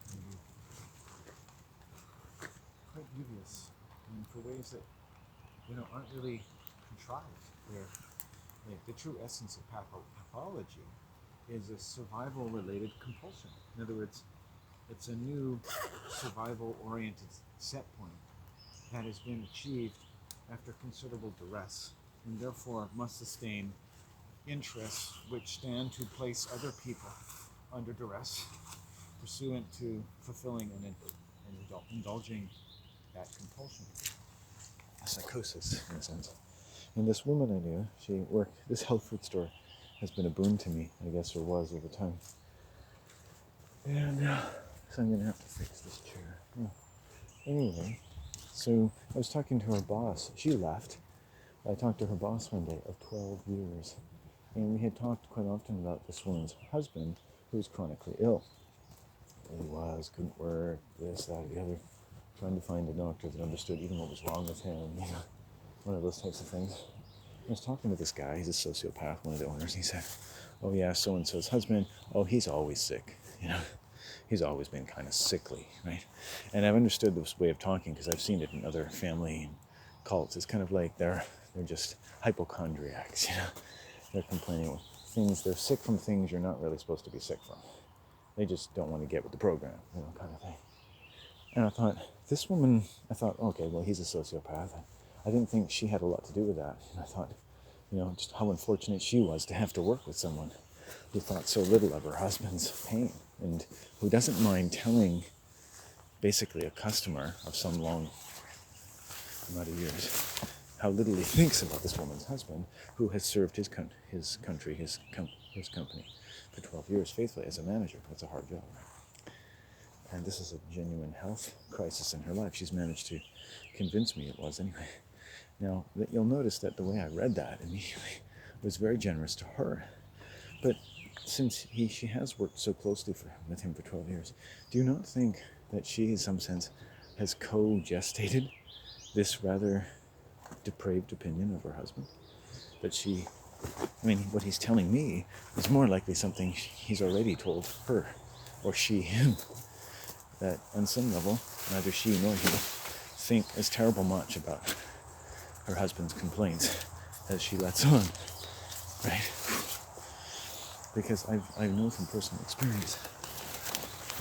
can be quite devious for ways that aren't really contrived. They're like the true essence of pathology is a survival-related compulsion. In other words, it's a new survival-oriented set point that has been achieved after considerable duress, and therefore must sustain interests which stand to place other people under duress, pursuant to fulfilling and indulging that compulsion. Psychosis, in a sense. And this woman I knew, this health food store has been a boon to me, I guess, or was over time. And so I'm going to have to fix this chair. Anyway, so I was talking to her boss. She left. I talked to her boss one day of 12 years. And we had talked quite often about this woman's husband, who was chronically ill. Couldn't work, this, that, the other. Trying to find a doctor that understood even what was wrong with him, one of those types of things. I was talking to this guy, he's a sociopath, one of the owners, and he said, oh yeah, so-and-so's husband, oh, he's always sick, He's always been kind of sickly, right? And I've understood this way of talking because I've seen it in other family cults. It's kind of like they're just hypochondriacs, They're complaining with things, they're sick from things you're not really supposed to be sick from. They just don't want to get with the program, kind of thing. And I thought, okay, well, he's a sociopath. I didn't think she had a lot to do with that. And I thought, just how unfortunate she was to have to work with someone who thought so little of her husband's pain and who doesn't mind telling basically a customer of some long amount of years how little he thinks about this woman's husband who has served his company for 12 years faithfully as a manager. That's a hard job. And this is a genuine health crisis in her life. She's managed to convince me it was anyway. Now, you'll notice that the way I read that immediately was very generous to her. But since she has worked so closely with him for 12 years, do you not think that she, in some sense, has co-gestated this rather depraved opinion of her husband? That what he's telling me is more likely something he's already told her, or she him. That on some level, neither she nor he think as terrible much about her husband's complaints as she lets on, right? Because I know from personal experience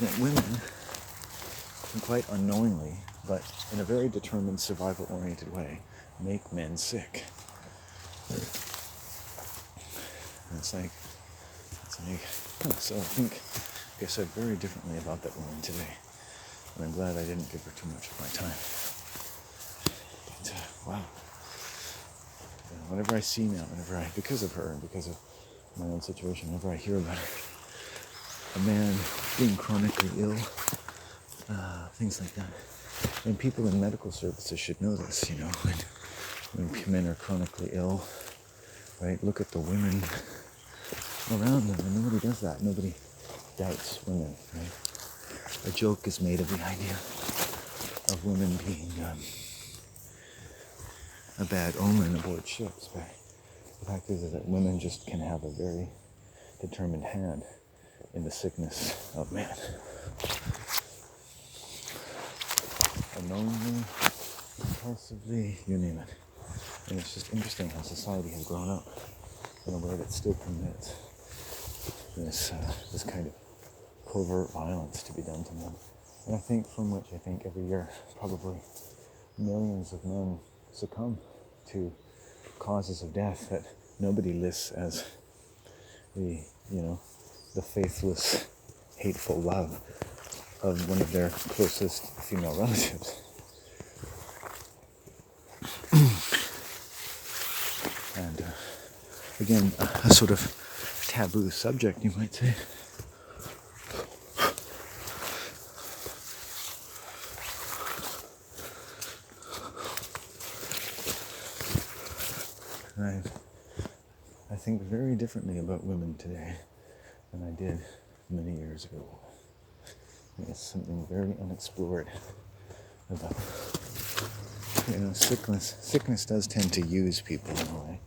that women can quite unknowingly, but in a very determined survival-oriented way, make men sick. And it's like, so I guess I said very differently about that woman today. And I'm glad I didn't give her too much of my time. But, wow. Whenever I see now, because of her and because of my own situation, whenever I hear about a man being chronically ill, things like that. And people in medical services should know this, when men are chronically ill, right? Look at the women around them, and nobody does that. Nobody doubts women, right? A joke is made of the idea of women being a bad omen aboard ships, but the fact is that women just can have a very determined hand in the sickness of man. Unknowingly, impulsively, you name it. And it's just interesting how society has grown up in a way that still permits this kind of covert violence to be done to men. And I think every year probably millions of men succumb to causes of death that nobody lists as the faithless, hateful love of one of their closest female relatives. And again, a sort of taboo subject, you might say. I think very differently about women today than I did many years ago. It's something very unexplored about, sickness. Sickness does tend to use people in a way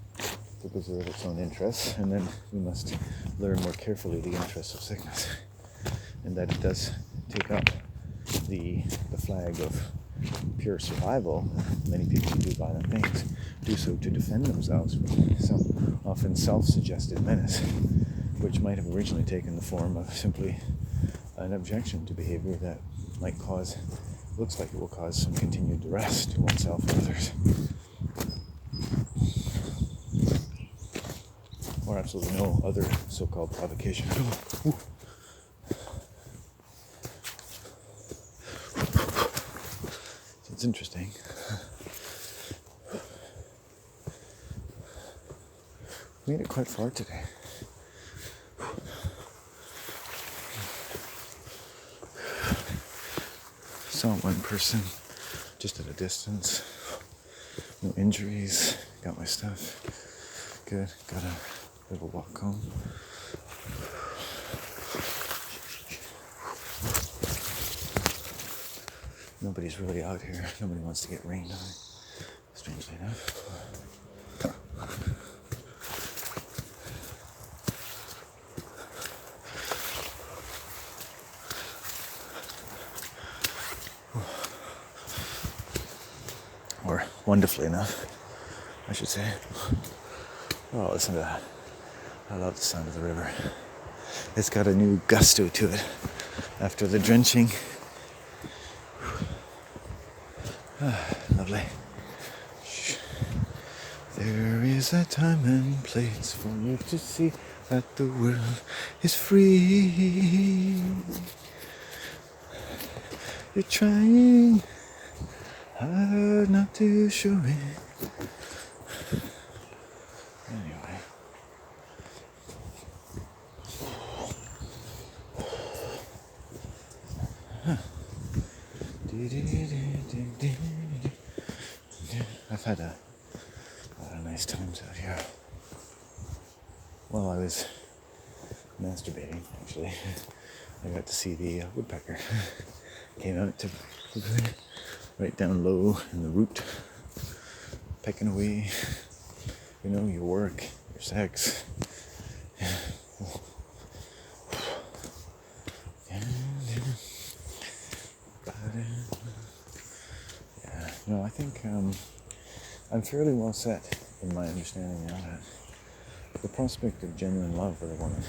to preserve its own interests, and then we must learn more carefully the interests of sickness. and that it does take up the flag of pure survival. Many people who do violent things do so to defend themselves from some often self-suggested menace, which might have originally taken the form of simply an objection to behavior that looks like it will cause some continued duress to oneself or others. Or absolutely no other so-called provocation at all. Ooh. It's interesting. We made it quite far today. Saw one person just at a distance. No injuries. Got my stuff. Good. Got a bit of a walk home. Nobody's really out here. Nobody wants to get rained on, strangely enough. Or wonderfully enough, I should say. Oh, listen to that. I love the sound of the river. It's got a new gusto to it after the drenching. Lovely. Shh. There is a time and place for you to see that the world is free. You're trying hard not to show it. Anyway. I've had a lot of nice times out here. While I was masturbating, actually, I got to see the woodpecker. Came out to right down low in the root, pecking away, your work, your sex. I think I'm fairly well set in my understanding now that the prospect of genuine love with a woman,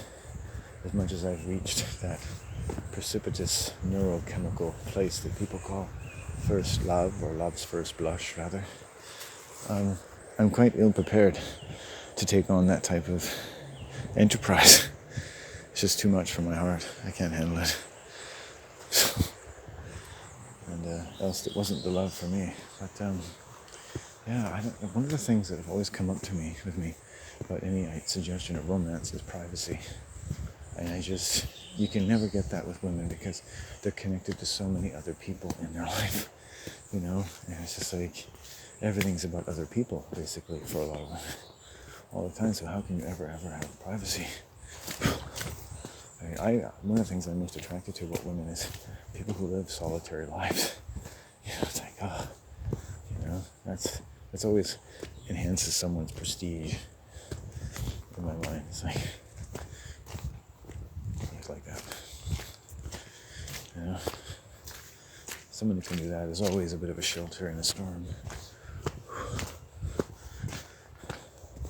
as much as I've reached that precipitous neurochemical place that people call first love, or love's first blush, rather, I'm quite ill-prepared to take on that type of enterprise. It's just too much for my heart. I can't handle it. And else it wasn't the love for me. But one of the things that have always come up to me with me about any suggestion of romance is privacy. And you can never get that with women because they're connected to so many other people in their life, and it's just like everything's about other people, basically, for a lot of women all the time. So how can you ever have privacy? One of the things I'm most attracted to about women is people who live solitary lives. It's like, that's always enhances someone's prestige in my mind. It's like things like that. Someone who can do that is always a bit of a shelter in a storm.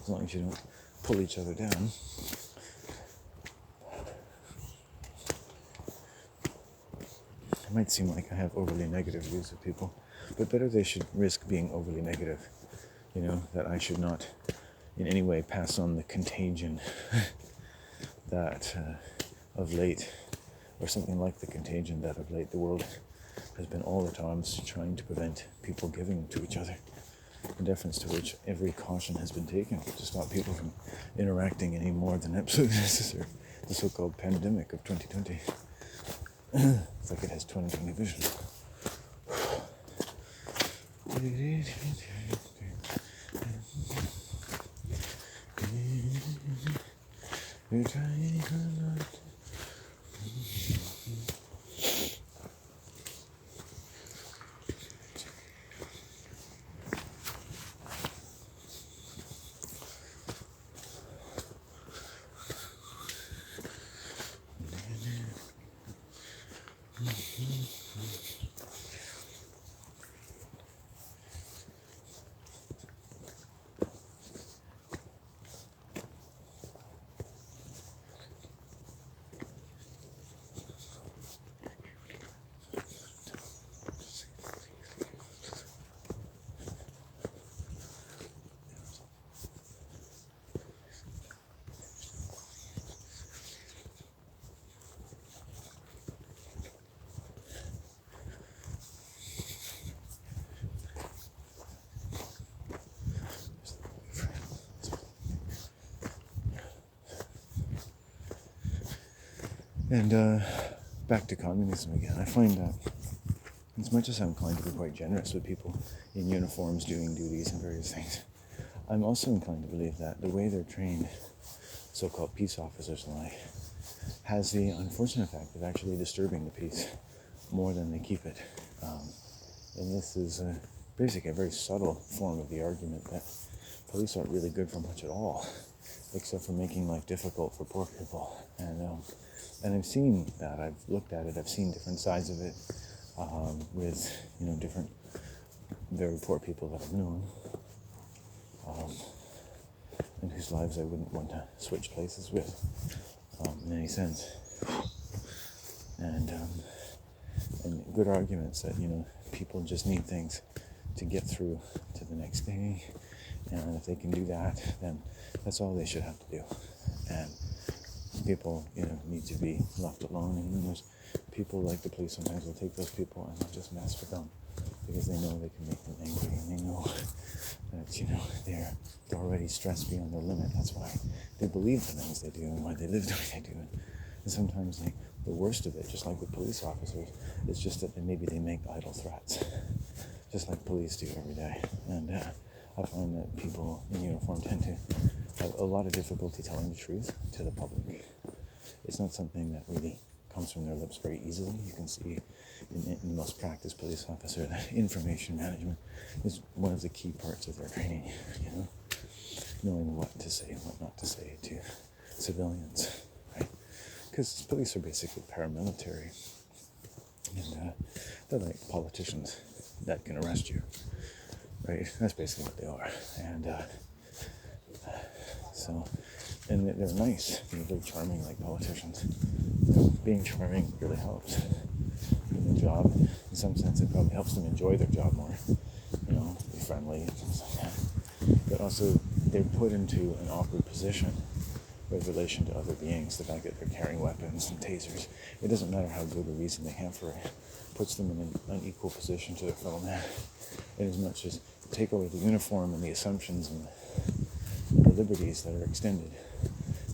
As long as you don't pull each other down. It might seem like I have overly negative views of people, but better they should risk being overly negative. That I should not in any way pass on the contagion that of late, or something like the contagion that of late the world has been all the times trying to prevent people giving to each other, in deference to which every caution has been taken to stop people from interacting any more than absolutely necessary. The so-called pandemic of 2020. It's like it has 20/20 vision. You're trying hard. And back to communism again. I find that as much as I'm inclined to be quite generous with people in uniforms doing duties and various things, I'm also inclined to believe that the way they're trained, so-called peace officers like, has the unfortunate fact of actually disturbing the peace more than they keep it. And this is basically a very subtle form of the argument that police aren't really good for much at all, except for making life difficult for poor people. And I've seen that. I've looked at it. I've seen different sides of it with, different very poor people that I've known, and whose lives I wouldn't want to switch places with in any sense. And good arguments that, people just need things to get through to the next day. And if they can do that, then that's all they should have to do. And people, need to be left alone. And then there's people like the police sometimes will take those people and they'll just mess with them because they know they can make them angry, and they know that, they're already stressed beyond their limit. That's why they believe the things they do and why they live the way they do. And sometimes the worst of it, just like with police officers, is just that maybe they make idle threats, just like police do every day. And I find that people in uniform tend to have a lot of difficulty telling the truth to the public. It's not something that really comes from their lips very easily. You can see in the most practiced police officer that information management is one of the key parts of their training, knowing what to say and what not to say to civilians, right? Because police are basically paramilitary, and they're like politicians that can arrest you, right? That's basically what they are. And they're nice. They're very charming, like politicians. Being charming really helps in the job. In some sense, it probably helps them enjoy their job more. Be friendly and things like that. But also, they're put into an awkward position with relation to other beings. The fact that they're carrying weapons and tasers, it doesn't matter how good a reason they have for it, puts them in an unequal position to their fellow man. In as much as take away the uniform and the assumptions and the liberties that are extended,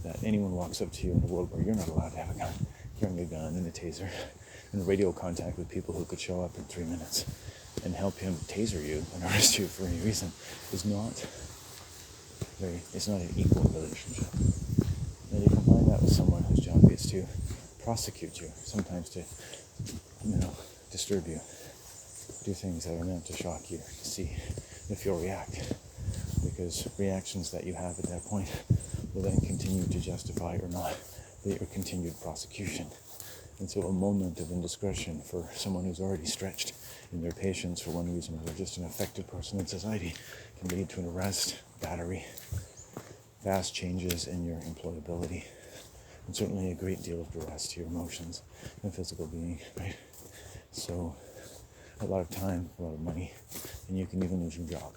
that anyone walks up to you in a world where you're not allowed to have a gun, carrying a gun and a taser, and radio contact with people who could show up in 3 minutes and help him taser you and arrest you for any reason, it's not an equal relationship. And you combine that with someone whose job is to prosecute you, sometimes to, disturb you, do things that are meant to shock you, to see if you'll react. Because reactions that you have at that point will then continue to justify or not your continued prosecution. And so a moment of indiscretion for someone who's already stretched in their patience for one reason or another, just an affected person in society, can lead to an arrest, battery, vast changes in your employability, and certainly a great deal of duress to your emotions and physical being, right? So a lot of time, a lot of money, and you can even lose your job.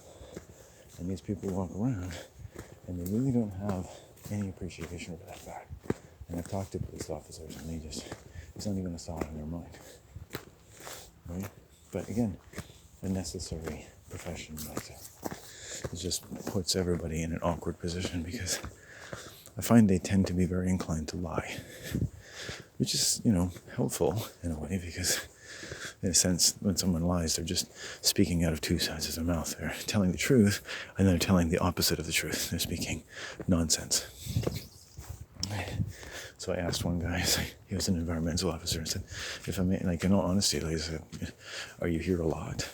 And these people walk around and they really don't have any appreciation for that fact. And I've talked to police officers and it's not even a thought in their mind, right? But again, a necessary profession, but it just puts everybody in an awkward position because I find they tend to be very inclined to lie, which is, helpful in a way because in a sense, when someone lies, they're just speaking out of two sides of their mouth. They're telling the truth, and they're telling the opposite of the truth. They're speaking nonsense. So I asked one guy, he was an environmental officer, and said, if I may, in all honesty, I said, are you here a lot?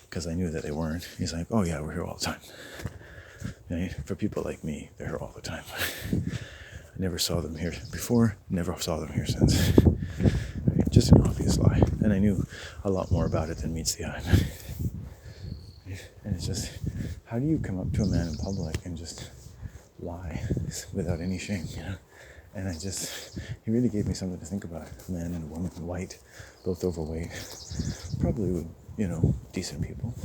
Because I knew that they weren't. He's like, oh yeah, we're here all the time. For people like me, they're here all the time. I never saw them here before, never saw them here since. just an obvious lie. And I knew a lot more about it than meets the eye. And it's just, how do you come up to a man in public and just lie without any shame, you know? And he really gave me something to think about. A man and a woman, white, both overweight, probably, decent people.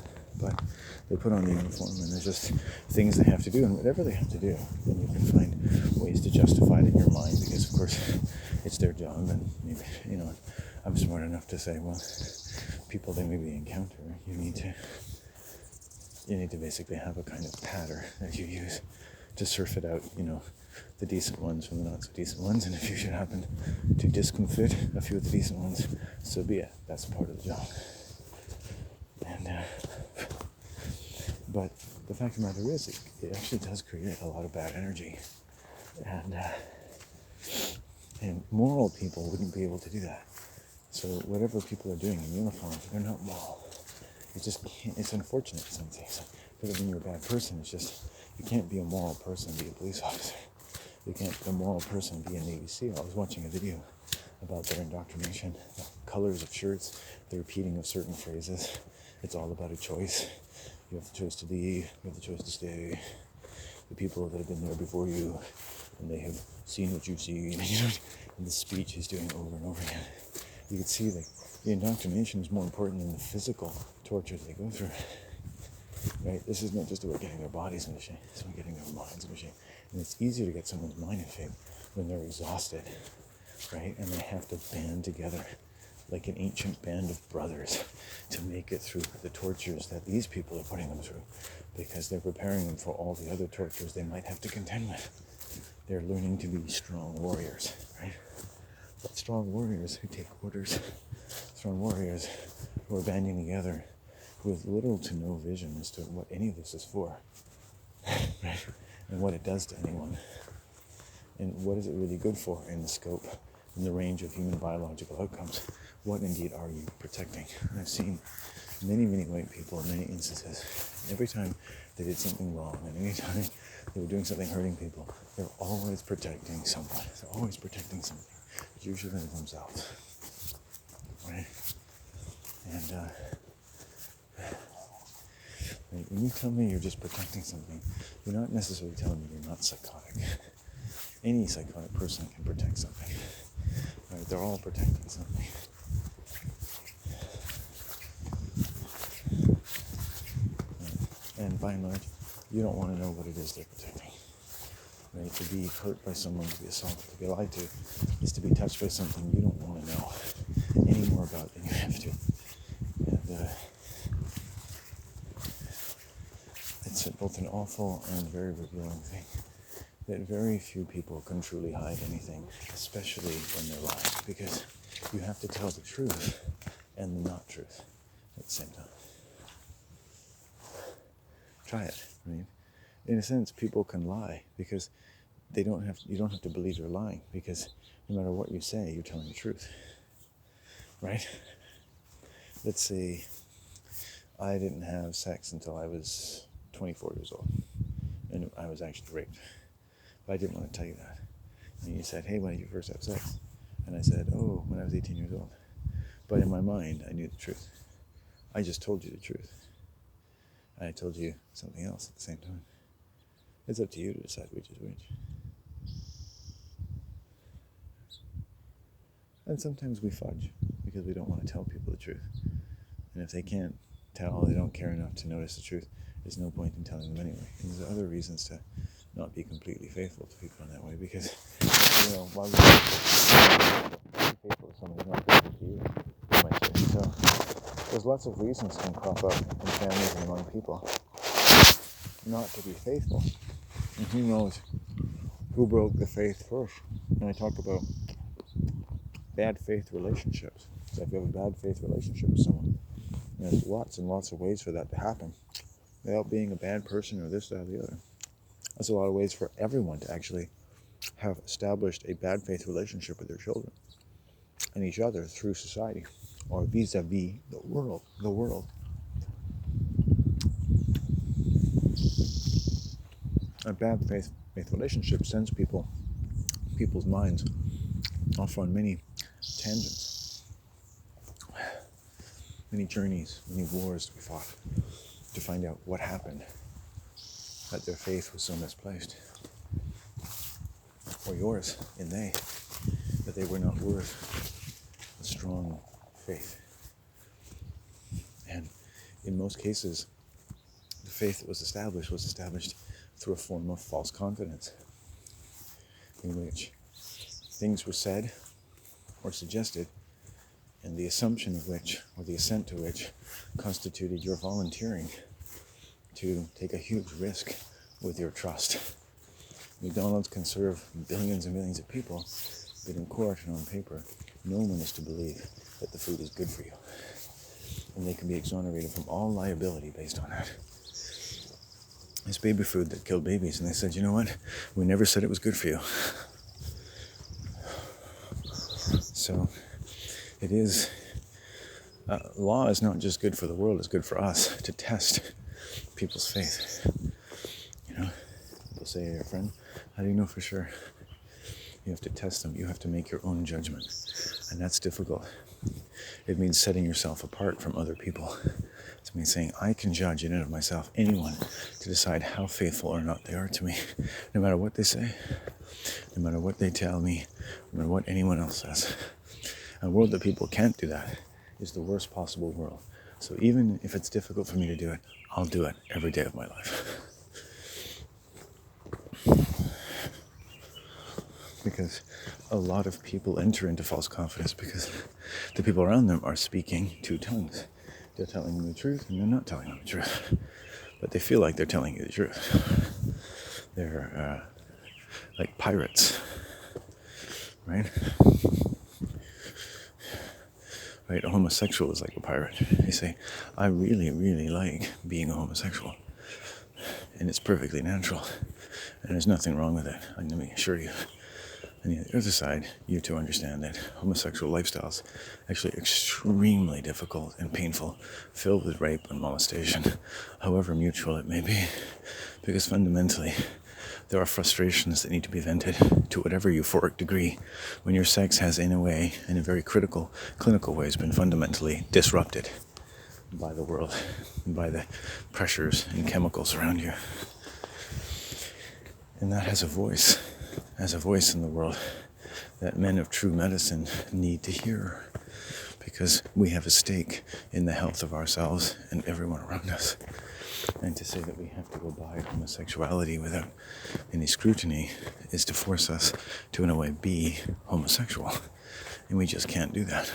But they put on the uniform, and there's just things they have to do, and whatever they have to do, then you can find ways to justify it in your mind, because of course it's their job, and maybe, I'm smart enough to say, well, people they maybe encounter, you need to basically have a kind of pattern that you use to surf it out, the decent ones from the not so decent ones, and if you should happen to discomfit a few of the decent ones, so be it. That's part of the job. And but the fact of the matter is, it actually does create a lot of bad energy, and moral people wouldn't be able to do that. So whatever people are doing in uniform, they're not moral. It's unfortunate in some things. It doesn't mean you're a bad person. It's just, you can't be a moral person and be a police officer. You can't be a moral person and be a Navy SEAL. I was watching a video about their indoctrination, the colors of shirts, the repeating of certain phrases. It's all about a choice. You have the choice to leave, you have the choice to stay. The people that have been there before you, and they have seen what you've seen, and the speech he's doing over and over again. You can see that the indoctrination is more important than the physical torture they go through. Right? This is not just about getting their bodies into shape, it's about getting their minds into shape. And it's easier to get someone's mind in shape when they're exhausted, right? And they have to band together like an ancient band of brothers to make it through the tortures that these people are putting them through, because they're preparing them for all the other tortures they might have to contend with. They're learning to be strong warriors, right? But strong warriors who take orders, strong warriors who are banding together with little to no vision as to what any of this is for, right? And what it does to anyone, and what is it really good for in the scope, in the range of human biological outcomes. What indeed are you protecting? And I've seen many, many white people in many instances. Every time they did something wrong, and any time they were doing something hurting people, they're always protecting someone. They're always protecting something. It's usually themselves, right? And when you tell me you're just protecting something, you're not necessarily telling me you're not psychotic. Any psychotic person can protect something. Right? They're all protecting something. And by and large, you don't want to know what it is they're protecting. Right? To be hurt by someone, to be assaulted, to be lied to, is to be touched by something you don't want to know any more about than you have to. And it's both an awful and very revealing thing, that very few people can truly hide anything, especially when they're lying, because you have to tell the truth and the not truth at the same time. Try it. I mean, in a sense, people can lie because you don't have to believe they're lying, because no matter what you say, you're telling the truth, right? Let's say I didn't have sex until I was 24 years old, and I was actually raped. But I didn't want to tell you that. And you said, hey, when did you first have sex? And I said, oh, when I was 18 years old. But in my mind, I knew the truth. I just told you the truth. I told you something else at the same time. It's up to you to decide which is which. And sometimes we fudge because we don't want to tell people the truth. And if they can't tell, they don't care enough to notice the truth, there's no point in telling them anyway. And there's other reasons to not be completely faithful to people in that way, because, while you're faithful to someone who's not faithful to you, you might say. So there's lots of reasons can crop up in families and among people not to be faithful. And who knows who broke the faith first. And I talk about bad faith relationships. So if you have a bad faith relationship with someone, there's lots and lots of ways for that to happen without being a bad person or this, that, or the other. There's a lot of ways for everyone to actually have established a bad faith relationship with their children and each other through society, or vis-a-vis the world. A bad faith relationship sends people's minds off on many tangents. many journeys, many wars to be fought to find out what happened, that their faith was so misplaced. Or yours in they, that they were not worth a strong faith. And in most cases, the faith that was established through a form of false confidence, in which things were said or suggested, and the assumption of which, or the assent to which, constituted your volunteering to take a huge risk with your trust. McDonald's can serve billions and millions of people, but in court and on paper, no one is to believe that the food is good for you. And they can be exonerated from all liability based on that. It's baby food that killed babies, and they said, you know what? We never said it was good for you. So, it is, law is not just good for the world, it's good for us to test people's faith. You know, people say to your friend, how do you know for sure? You have to test them. You have to make your own judgment. And that's difficult. It means setting yourself apart from other people. It means saying, I can judge in and of myself anyone to decide how faithful or not they are to me, no matter what they say, no matter what they tell me, no matter what anyone else says. A world that people can't do that is the worst possible world. So even if it's difficult for me to do it, I'll do it every day of my life. Because a lot of people enter into false confidence because the people around them are speaking two tongues. They're telling them the truth and they're not telling them the truth. But they feel like they're telling you the truth. They're like pirates, right? Right, a homosexual is like a pirate. They say, I really, really like being a homosexual. And it's perfectly natural. And there's nothing wrong with it, let me assure you. And the other side, you to understand that homosexual lifestyles actually extremely difficult and painful, filled with rape and molestation, however mutual it may be. Because fundamentally, there are frustrations that need to be vented to whatever euphoric degree when your sex has, in a way, in a very critical, clinical ways, been fundamentally disrupted by the world, by the pressures and chemicals around you. And that has a voice in the world that men of true medicine need to hear, because we have a stake in the health of ourselves and everyone around us. And to say that we have to go by homosexuality without any scrutiny is to force us to, in a way, be homosexual. And we just can't do that.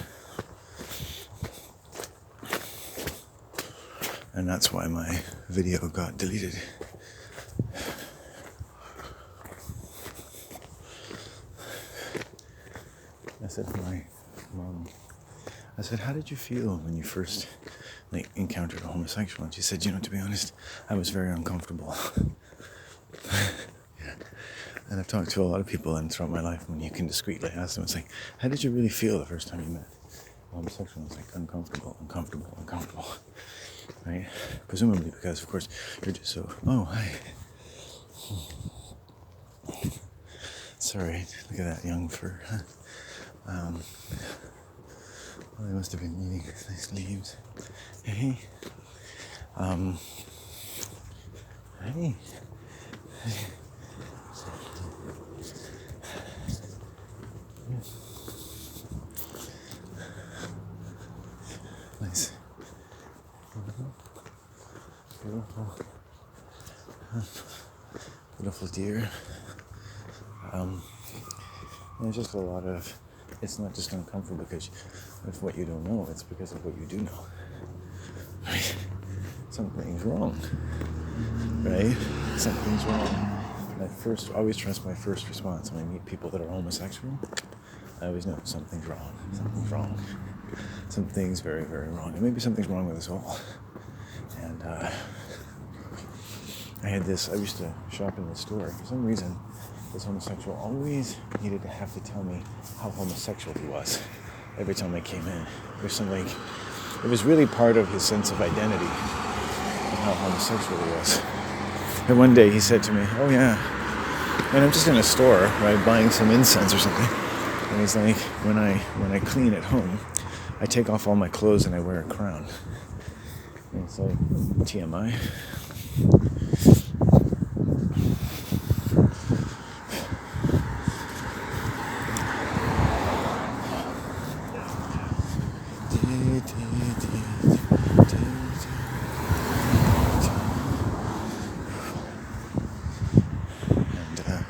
And that's why my video got deleted. I said to my mom, I said, how did you feel when you first encountered a homosexual? And she said, to be honest, I was very uncomfortable. Yeah. And I've talked to a lot of people and throughout my life when you can discreetly ask them, it's like, how did you really feel the first time you met a homosexual? It's like, uncomfortable. Right? Presumably because, of course, you're just so, oh, hi. Sorry, look at that young fur. Well, they must have been eating nice leaves. Hey. Hey. Nice. Beautiful deer. There's just a lot of, it's not just uncomfortable because of what you don't know, it's because of what you do know. Right? Something's wrong. Right? Something's wrong. And I always trust my first response when I meet people that are homosexual. I always know something's wrong. Something's wrong. Something's very, very wrong. And maybe something's wrong with us all. And I used to shop in the store. For some reason, this homosexual always needed to have to tell me how homosexual he was every time I came in. It was really part of his sense of identity of how homosexual he was. And one day he said to me, oh yeah, and I'm just in a store, right, buying some incense or something. And he's like, when I clean at home, I take off all my clothes and I wear a crown. And it's like TMI. And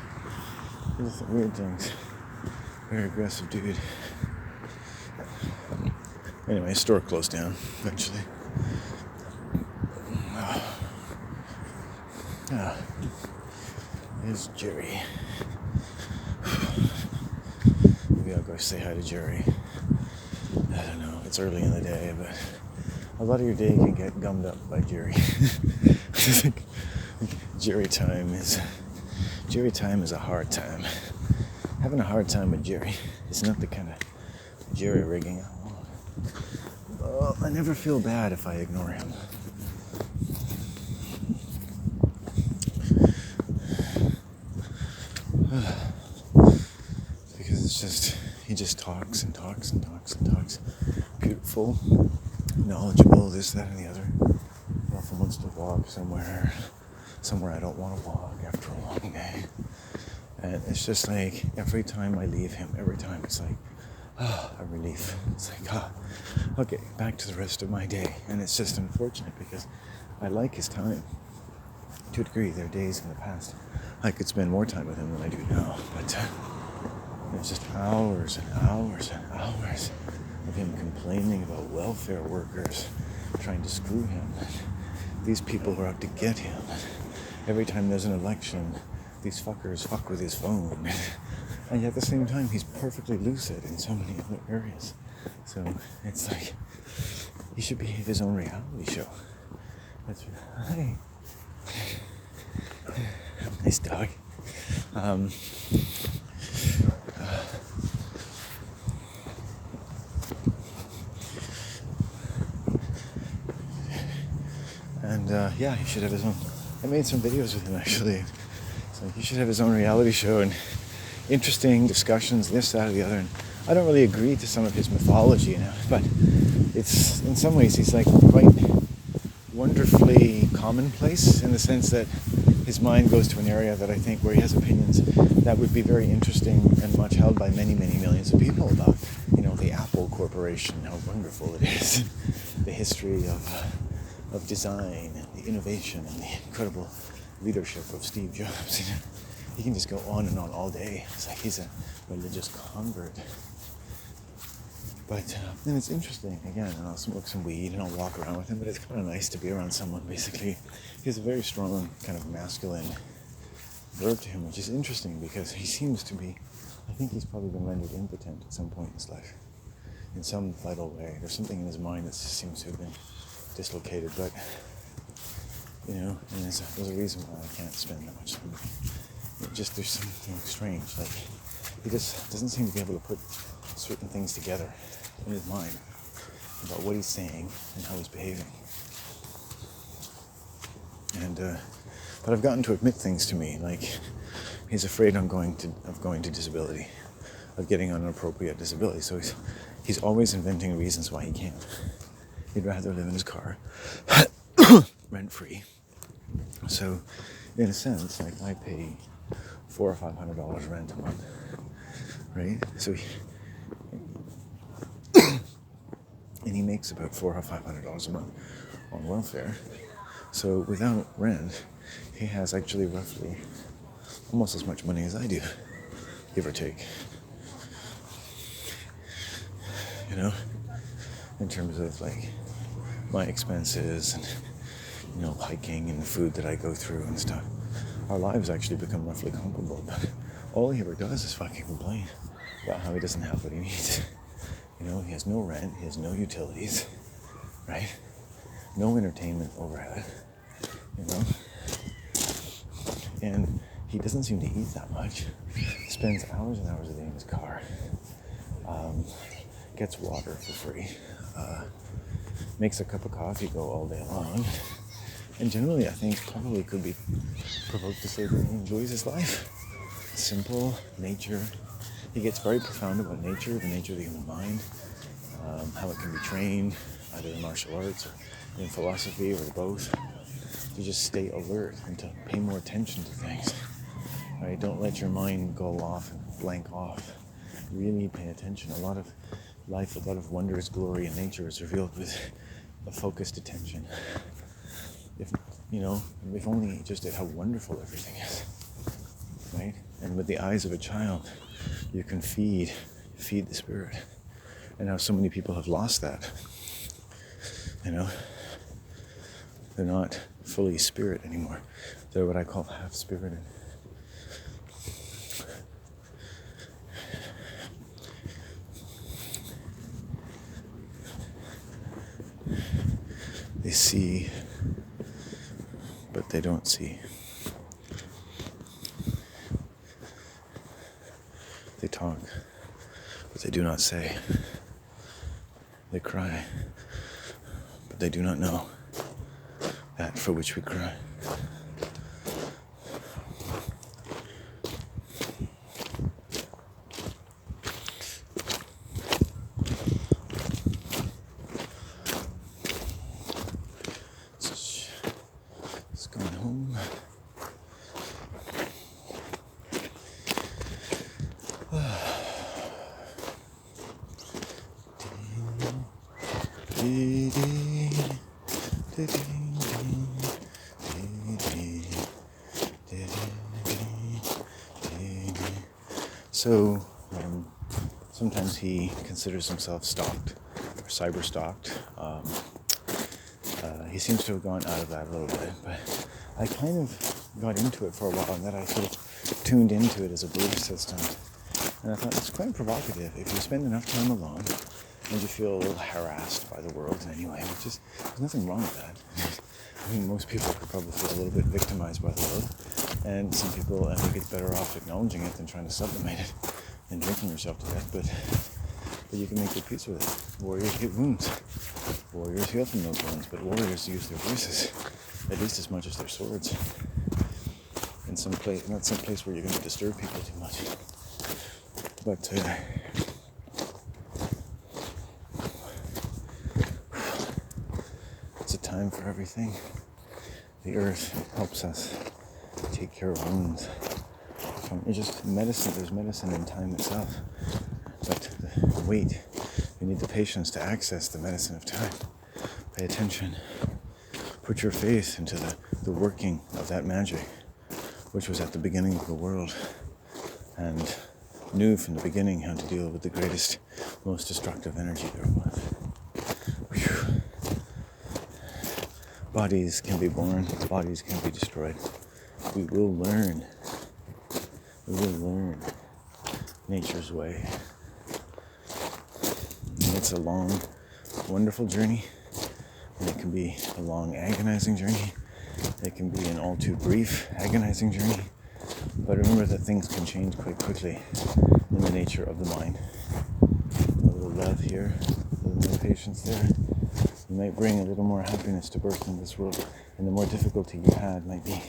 here's the weird things. Very aggressive dude. Anyway, store closed down eventually. There's Jerry. Maybe I'll go say hi to Jerry. I don't know, it's early in the day, but a lot of your day can get gummed up by Jerry. Jerry time is a hard time. Having a hard time with Jerry is not the kind of Jerry rigging I want. Oh, I never feel bad if I ignore him. Because it's just, he just talks and talks and talks and talks. Beautiful, knowledgeable, this, that, and the other. He often wants to walk somewhere I don't want to walk after a long day. And it's just like, every time I leave him, every time it's like, a relief. It's like, okay, back to the rest of my day. And it's just unfortunate because I like his time. To a degree, there are days in the past I could spend more time with him than I do now. But it's just hours and hours and hours of him complaining about welfare workers trying to screw him. These people who are out to get him. Every time there's an election, these fuckers fuck with his phone. And yet at the same time, he's perfectly lucid in so many other areas. So it's like, he should be his own reality show. That's right. Hi. Nice dog. And yeah, he should have his own. I made some videos with him actually. So he should have his own reality show and interesting discussions, this, that, or the other. And I don't really agree to some of his mythology, you know, but it's, in some ways, he's like quite wonderfully commonplace in the sense that his mind goes to an area that I think where he has opinions that would be very interesting and much held by many, many millions of people about, you know, the Apple Corporation, how wonderful it is, the history of design and the innovation and the incredible leadership of Steve Jobs. You know, he can just go on and on all day. It's like he's a religious convert. But then it's interesting, again, and I'll smoke some weed and I'll walk around with him, but it's kind of nice to be around someone, basically. He has a very strong kind of masculine verve to him, which is interesting because he seems to be, I think he's probably been rendered impotent at some point in his life, in some vital way. There's something in his mind that seems to have been dislocated, but, you know, and there's a reason why I can't spend that much time with him. There's something strange, like, he just doesn't seem to be able to put certain things together in his mind about what he's saying and how he's behaving. And but I've gotten to admit things to me, like he's afraid of going to disability, of getting on an appropriate disability. So he's always inventing reasons why he can't. He'd rather live in his car, rent free. So in a sense, like I pay $400 or $500 rent a month, right? So and he makes about $400 or $500 a month on welfare. So without rent, he has actually roughly almost as much money as I do, give or take. You know, in terms of like my expenses and, you know, hiking and the food that I go through and stuff. Our lives actually become roughly comparable, but all he ever does is fucking complain about how he doesn't have what he needs. You know, he has no rent, he has no utilities, right? No entertainment overhead, you know? And he doesn't seem to eat that much. Spends hours and hours a day in his car. Gets water for free. Makes a cup of coffee go all day long. And generally, I think probably could be provoked to say that he enjoys his life. Simple, nature. He gets very profound about nature, the nature of the human mind. how it can be trained, either in martial arts or in philosophy or both, to just stay alert and to pay more attention to things. Right? Don't let your mind go off and blank off. Really pay attention. A lot of life, a lot of wondrous glory in nature is revealed with a focused attention. If only just at how wonderful everything is, right? And with the eyes of a child, you can feed the spirit. And how so many people have lost that. They're not fully spirit anymore. They're what I call half-spirited. They see, but they don't see. They talk, but they do not say. They cry, but they do not know that for which we cry. It's going home. So, sometimes he considers himself stalked or cyber stalked. He seems to have gone out of that a little bit, but I kind of got into it for a while, and then I sort of tuned into it as a belief system. And I thought it's quite provocative. If you spend enough time alone and you feel a little harassed by the world in any way, there's nothing wrong with that. I mean, most people could probably feel a little bit victimized by the world, and some people, I think it's better off acknowledging it than trying to sublimate it and drinking yourself to death, but you can make your peace with it. Warriors get wounds. Warriors heal from those wounds, but warriors use their voices at least as much as their swords. In some place, not some place where you're going to disturb people too much. But it's a time for everything. The earth helps us take care of wounds. It's just medicine. There's medicine in time itself. But wait, you need the patience to access the medicine of time. Pay attention. Put your faith into the working of that magic, which was at the beginning of the world, and knew from the beginning how to deal with the greatest, most destructive energy there was. Whew. Bodies can be born, bodies can be destroyed. We will learn nature's way. And it's a long, wonderful journey, and it can be a long, agonizing journey. It can be an all too brief, agonizing journey. But remember that things can change quite quickly in the nature of the mind. A little love here, a little more patience there. You might bring a little more happiness to birth in this world, and the more difficulty you had might be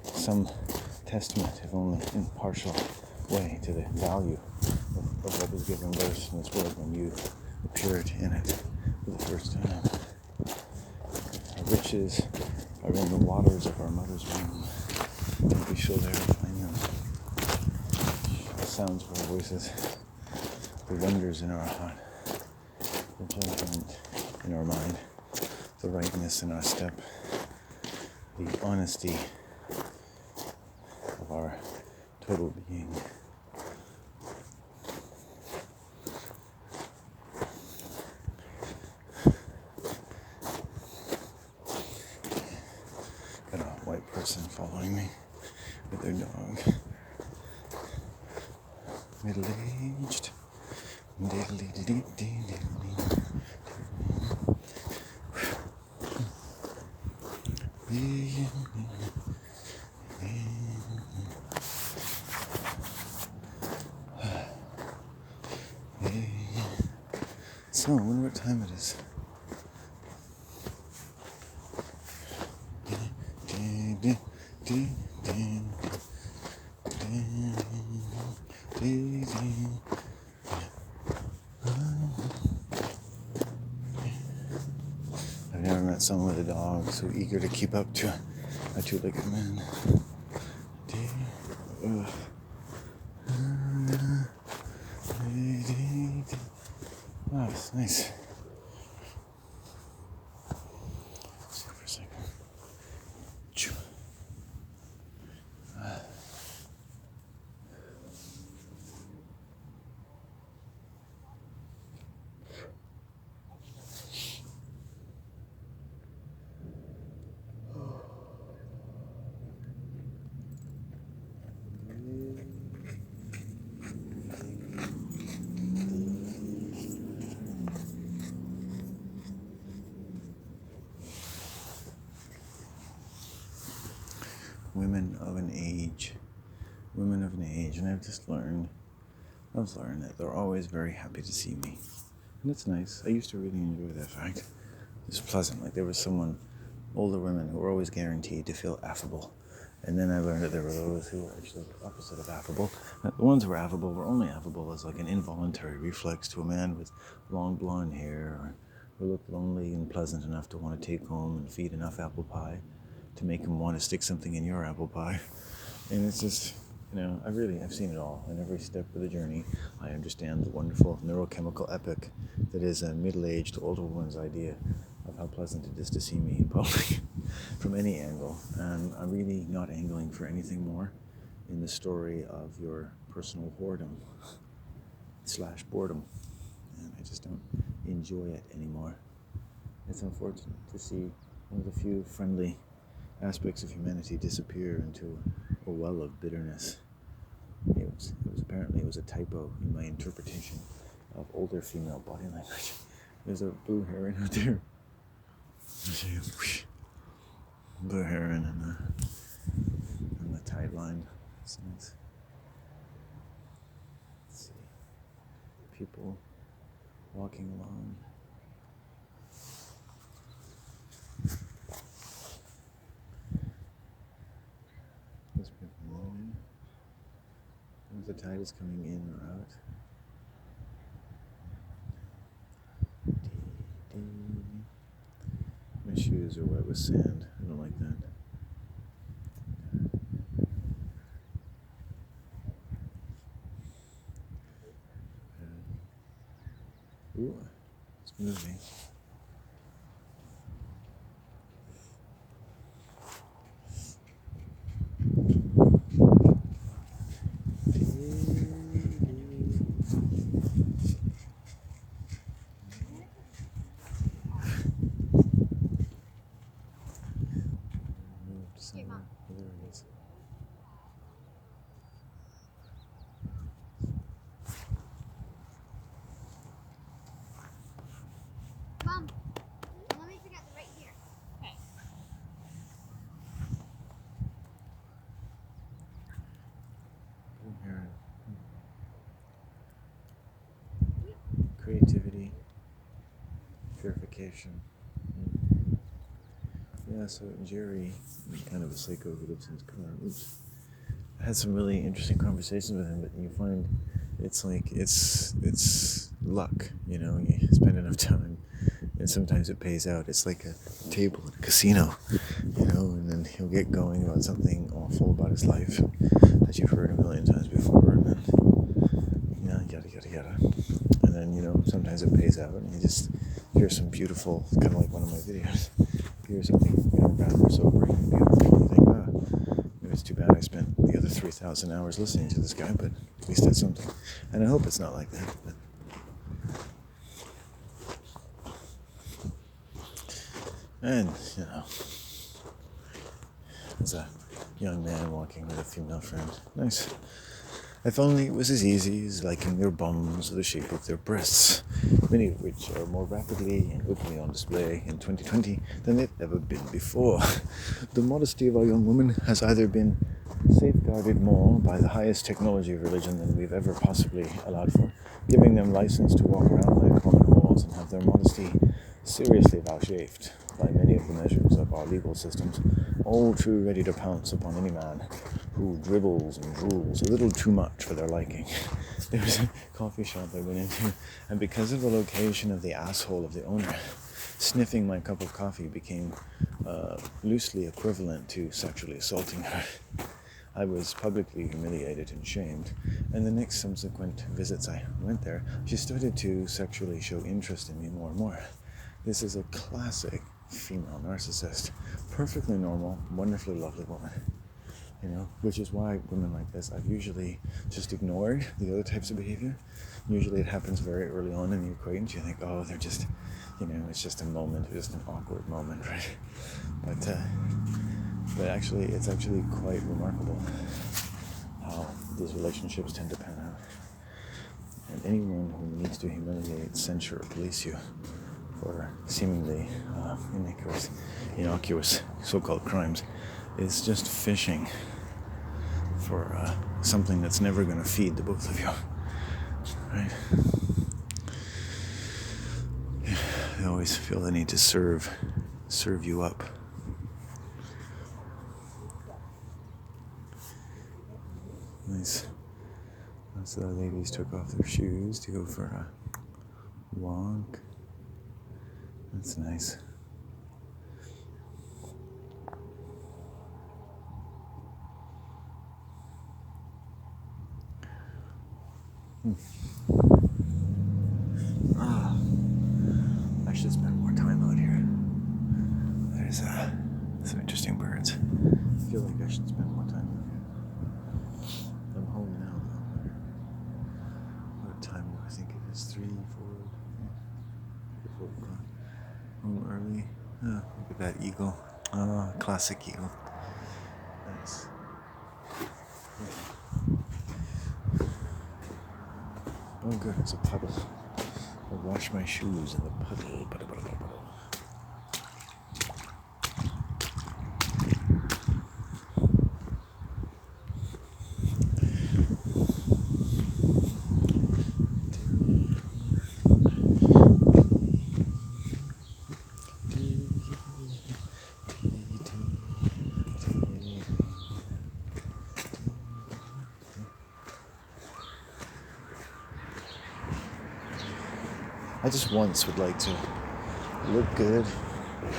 some testament, if only in partial way, to the value of what was given birth in this world when you appeared in it for the first time. Our riches are in the waters of our mother's womb, and we shall there find them. The sounds of our voices, the wonders in our heart, the judgment in our mind, the rightness in our step, the honesty of our total being. Got a white person following me with their dog. Middle-aged. So, I wonder what time it is. learn that song with the dog, so eager to keep up to a two-legged man. Wow, it's nice. Let's see for a second. Women of an age, and I've learned that they're always very happy to see me, and it's nice. I used to really enjoy that fact. It's pleasant. Like there was older women who were always guaranteed to feel affable, and then I learned that there were those who were actually the opposite of affable. That the ones who were affable were only affable as like an involuntary reflex to a man with long blonde hair, or who looked lonely and pleasant enough to want to take home and feed enough apple pie to make him want to stick something in your apple pie. And it's just, I've seen it all. In every step of the journey, I understand the wonderful neurochemical epic that is a middle-aged older woman's idea of how pleasant it is to see me in public from any angle. And I'm really not angling for anything more in the story of your personal whoredom / boredom. And I just don't enjoy it anymore. It's unfortunate to see one of the few friendly aspects of humanity disappear into a well of bitterness. It was a typo in my interpretation of older female body language. There's a blue heron out there. Blue heron and the tide line. So let's see. People walking along. If the tide is coming in or out. My shoes are wet with sand. I don't like that. Ooh, it's moving. There it is. Mom, let me forget right here. Okay. Heron. Creativity, purification. Yeah, so Jerry, kind of a psycho who lives in his car. Oops. I had some really interesting conversations with him, but you find it's luck, you spend enough time and sometimes it pays out. It's like a table at a casino, and then he'll get going about something awful about his life that you've heard a million times before, and then, yada, yada, yada. And then, sometimes it pays out and you just hear some beautiful, kind of like one of my videos, hear something, rather sobering and beautiful, and you think, it's too bad I spent the other 3,000 hours listening to this guy, but at least that's something. And I hope it's not like that. But and, as a young man walking with a female friend, nice. If only it was as easy as liking their bums or the shape of their breasts, many of which are more rapidly and openly on display in 2020 than they've ever been before. The modesty of our young women has either been safeguarded more by the highest technology of religion than we've ever possibly allowed for, giving them license to walk around like common whores and have their modesty seriously vouchsafed by many of the measures of our legal systems, all too ready to pounce upon any man who dribbles and drools a little too much for their liking. There was a coffee shop I went into, and because of the location of the asshole of the owner, sniffing my cup of coffee became loosely equivalent to sexually assaulting her. I was publicly humiliated and shamed, and the next subsequent visits I went there, she started to sexually show interest in me more and more. This is a classic female narcissist. Perfectly normal, wonderfully lovely woman. You know, which is why women like this, I've usually just ignored the other types of behavior. Usually it happens very early on in the acquaintance. You think, oh, they're just, you know, it's just a moment, just an awkward moment, right? But actually, it's actually quite remarkable how these relationships tend to pan out. And anyone who needs to humiliate, censure, or police you for seemingly innocuous so-called crimes is just fishing for something that's never going to feed the both of you, right? I always feel the need to serve you up. Nice. So the ladies took off their shoes to go for a walk. That's nice. I should spend more time out here. There's some interesting birds. I feel like I should spend more time out here. I'm home now, though. What time do I think it is? 3, 4 o'clock. Home early. Oh, look at that eagle. Oh, classic eagle. Nice. Oh, good, it's a puddle. I'll wash my shoes in the puddle. I just once would like to look good,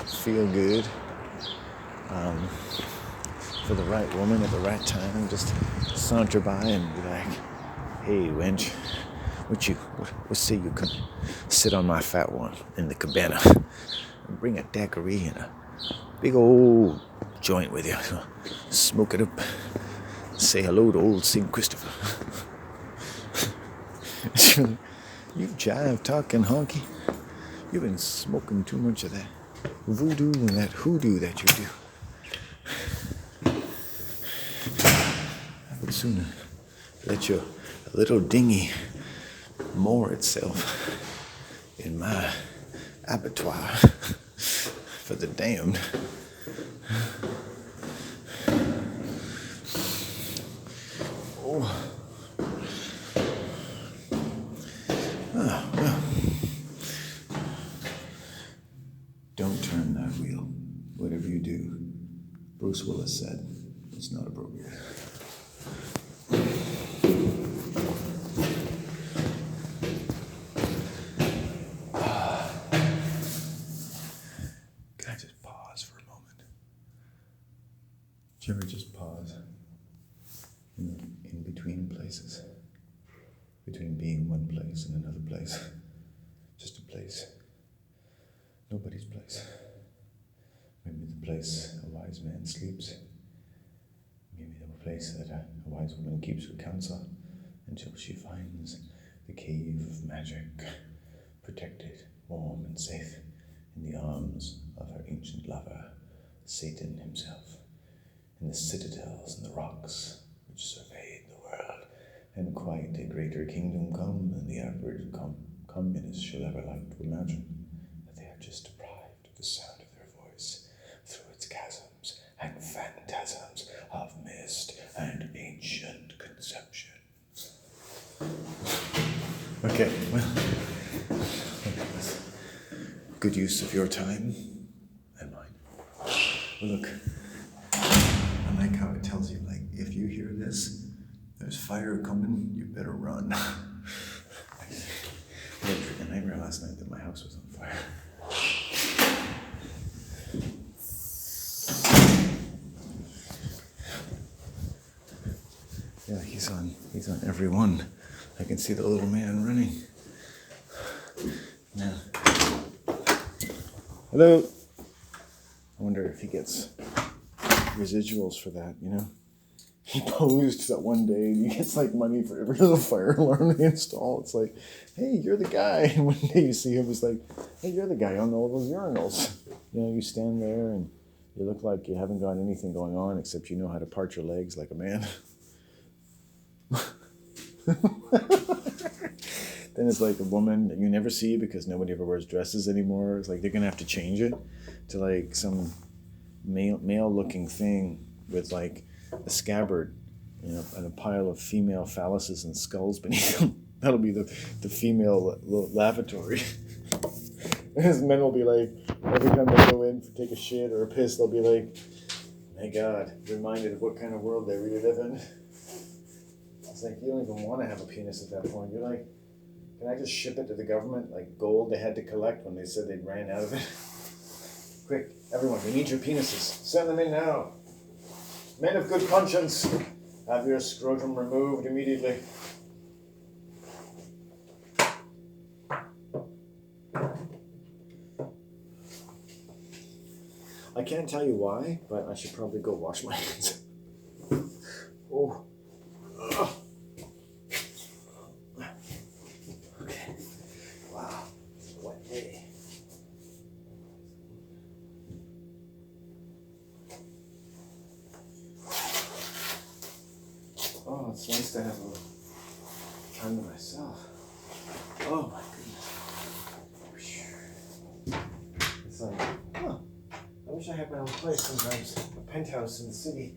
feel good, for the right woman at the right time. Just saunter by and be like, "Hey, wench, what say you come sit on my fat one in the cabana and bring a daiquiri and a big old joint with you, smoke it up, say hello to old St. Christopher." You jive talking honky. You've been smoking too much of that voodoo and that hoodoo that you do. I would sooner let your little dinghy moor itself in my abattoir for the damned. Oh. Well. Don't turn that wheel. Whatever you do, Bruce Willis said, it's not appropriate. Can I just pause for a moment? Did you ever just pause in between places? Between being one place and another place. Just a place. Nobody's place. Maybe the place a wise man sleeps. Maybe the place that a wise woman keeps her counsel until she finds the cave of magic, protected, warm and safe in the arms of her ancient lover, Satan himself, in the citadels and the rocks which surveyed the world, and quite a greater kingdom come than the average communist shall ever like to imagine, that they are just deprived of the sound of their voice through its chasms and phantasms of mist and ancient conceptions. Okay, well, good use of your time and mine. Well, look, I like how it tells you, like, if you hear this, there's fire coming, you better run. I had a nightmare last night that my house was on fire. Yeah, he's on every one. I can see the little man running. Yeah. Hello. I wonder if he gets residuals for that, you know? He posed that one day and he gets like money for every little fire alarm they install. It's like, hey, you're the guy. And one day you see him, it's like, hey, you're the guy on all those urinals. You know, you stand there and you look like you haven't got anything going on except you know how to part your legs like a man. Then it's like a woman that you never see because nobody ever wears dresses anymore. It's like they're gonna have to change it to like some male looking thing with like a scabbard, you know, and a pile of female phalluses and skulls beneath them. That'll be the female lavatory. And his men will be like, every time they go in to take a shit or a piss, they'll be like, my God, reminded of what kind of world they really live in. It's like you don't even want to have a penis at that point. You're like, can I just ship it to the government like gold they had to collect when they said they'd ran out of it? Quick, everyone, we need your penises. Send them in now. Men of good conscience, have your scrotum removed immediately. I can't tell you why, but I should probably go wash my hands. Oh. Ugh. Okay. Wow. Wet day. Oh, it's nice to have a little time to myself. Oh my goodness. It's like, I wish I had my own place sometimes, a penthouse in the city,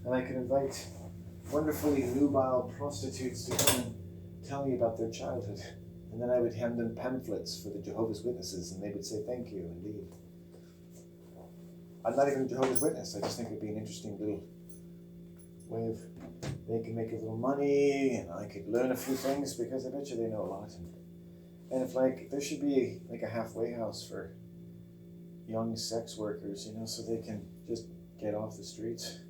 and I could invite wonderfully nubile prostitutes to come and tell me about their childhood. And then I would hand them pamphlets for the Jehovah's Witnesses, and they would say thank you and leave. I'm not even a Jehovah's Witness, I just think it would be an interesting little way of, they can make a little money, and I could learn a few things, because I bet you they know a lot. And if like, there should be like a halfway house for young sex workers, you know, so they can just get off the streets.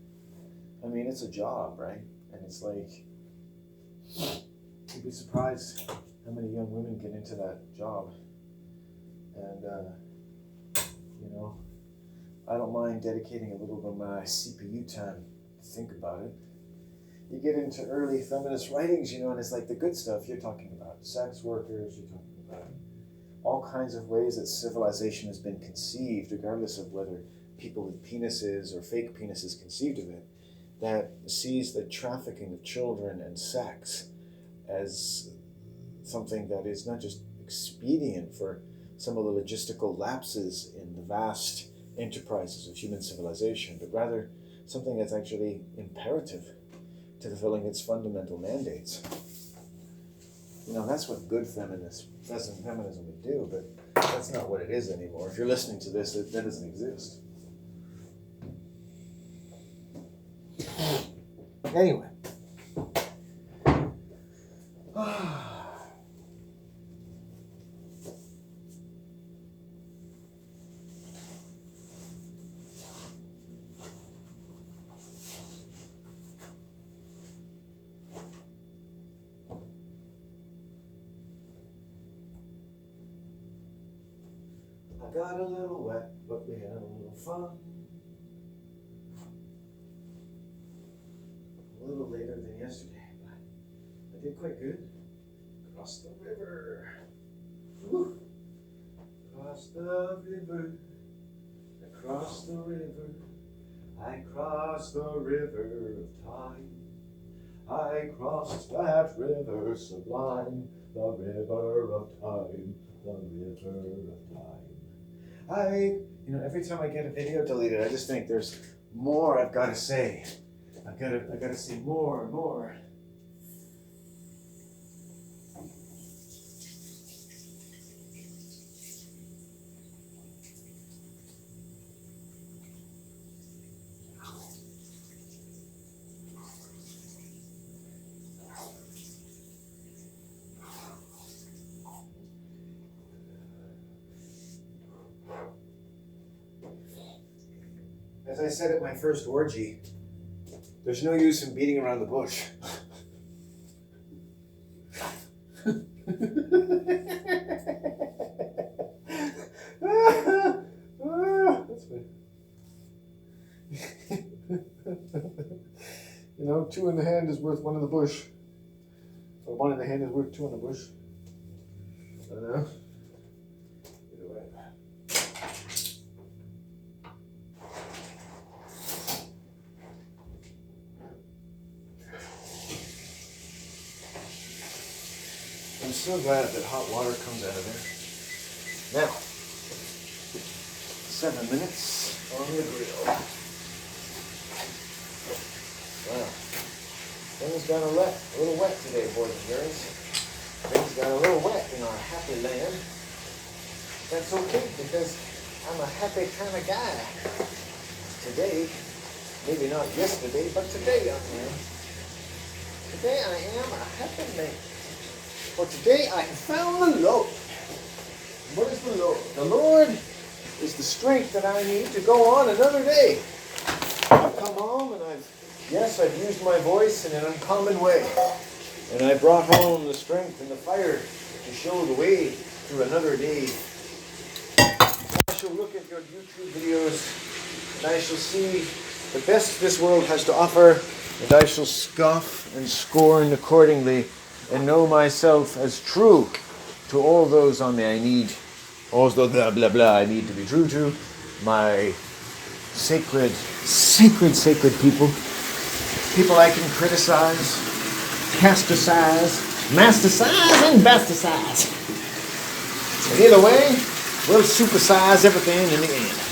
I mean, it's a job, right? And it's like, you'd be surprised how many young women get into that job. And, you know, I don't mind dedicating a little bit of my CPU time to think about it. You get into early feminist writings, you know, and it's like the good stuff you're talking about. Sex workers, you're talking about all kinds of ways that civilization has been conceived, regardless of whether people with penises or fake penises conceived of it, that sees the trafficking of children and sex as something that is not just expedient for some of the logistical lapses in the vast enterprises of human civilization, but rather something that's actually imperative to fulfilling its fundamental mandates. You know, that's what good feminism would do, but that's not what it is anymore. If you're listening to this, that doesn't exist. Anyway. I got a little wet, but we had a little fun. A little later than yesterday, but I did quite good. Across the river. Woo. Across the river. Across the river. I crossed the river of time. I crossed that river sublime. The river of time. The river of time. Every time I get a video deleted, I just think there's more I've got to say. I gotta say more and more. As I said at my first orgy, there's no use in beating around the bush. You know, two in the hand is worth one in the bush. Or one in the hand is worth two in the bush. I don't know. Either way. I'm so glad that hot water comes out of there. Now, 7 minutes on the grill. Wow. Things got a little wet today, boys and girls. Things got a little wet in our happy land. That's okay, because I'm a happy kind of guy. Today, maybe not yesterday, but today I am. Today I am a happy man. For today I have found the Lord. What is the Lord? The Lord is the strength that I need to go on another day. I've come home and I've used my voice in an uncommon way. And I brought home the strength and the fire to show the way through another day. I shall look at your YouTube videos and I shall see the best this world has to offer, and I shall scoff and scorn accordingly and know myself as true to all those on me I need, all those blah blah blah I need to be true to, my sacred people I can criticize, casticize, masticize, and basticize. And either way, we'll supersize everything in the end.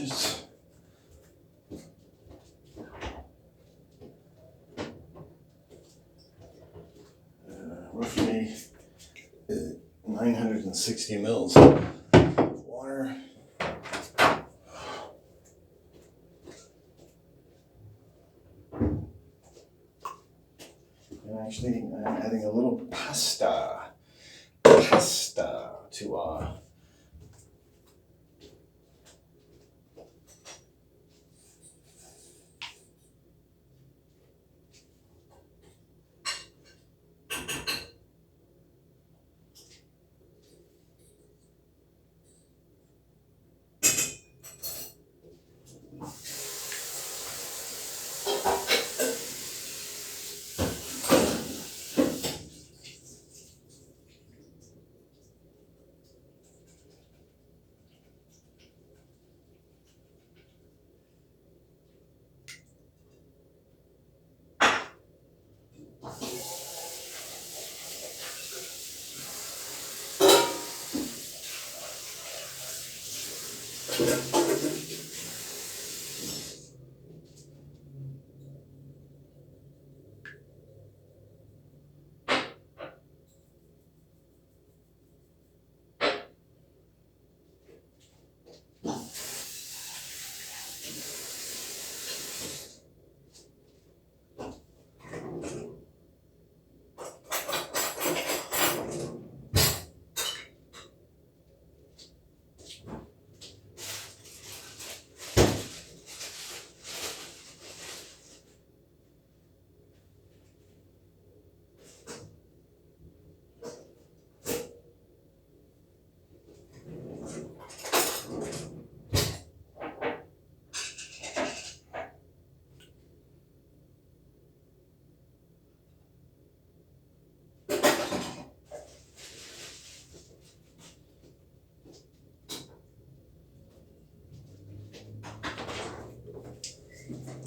inches. Roughly 960 mils of water. And actually, I'm adding a little pasta to our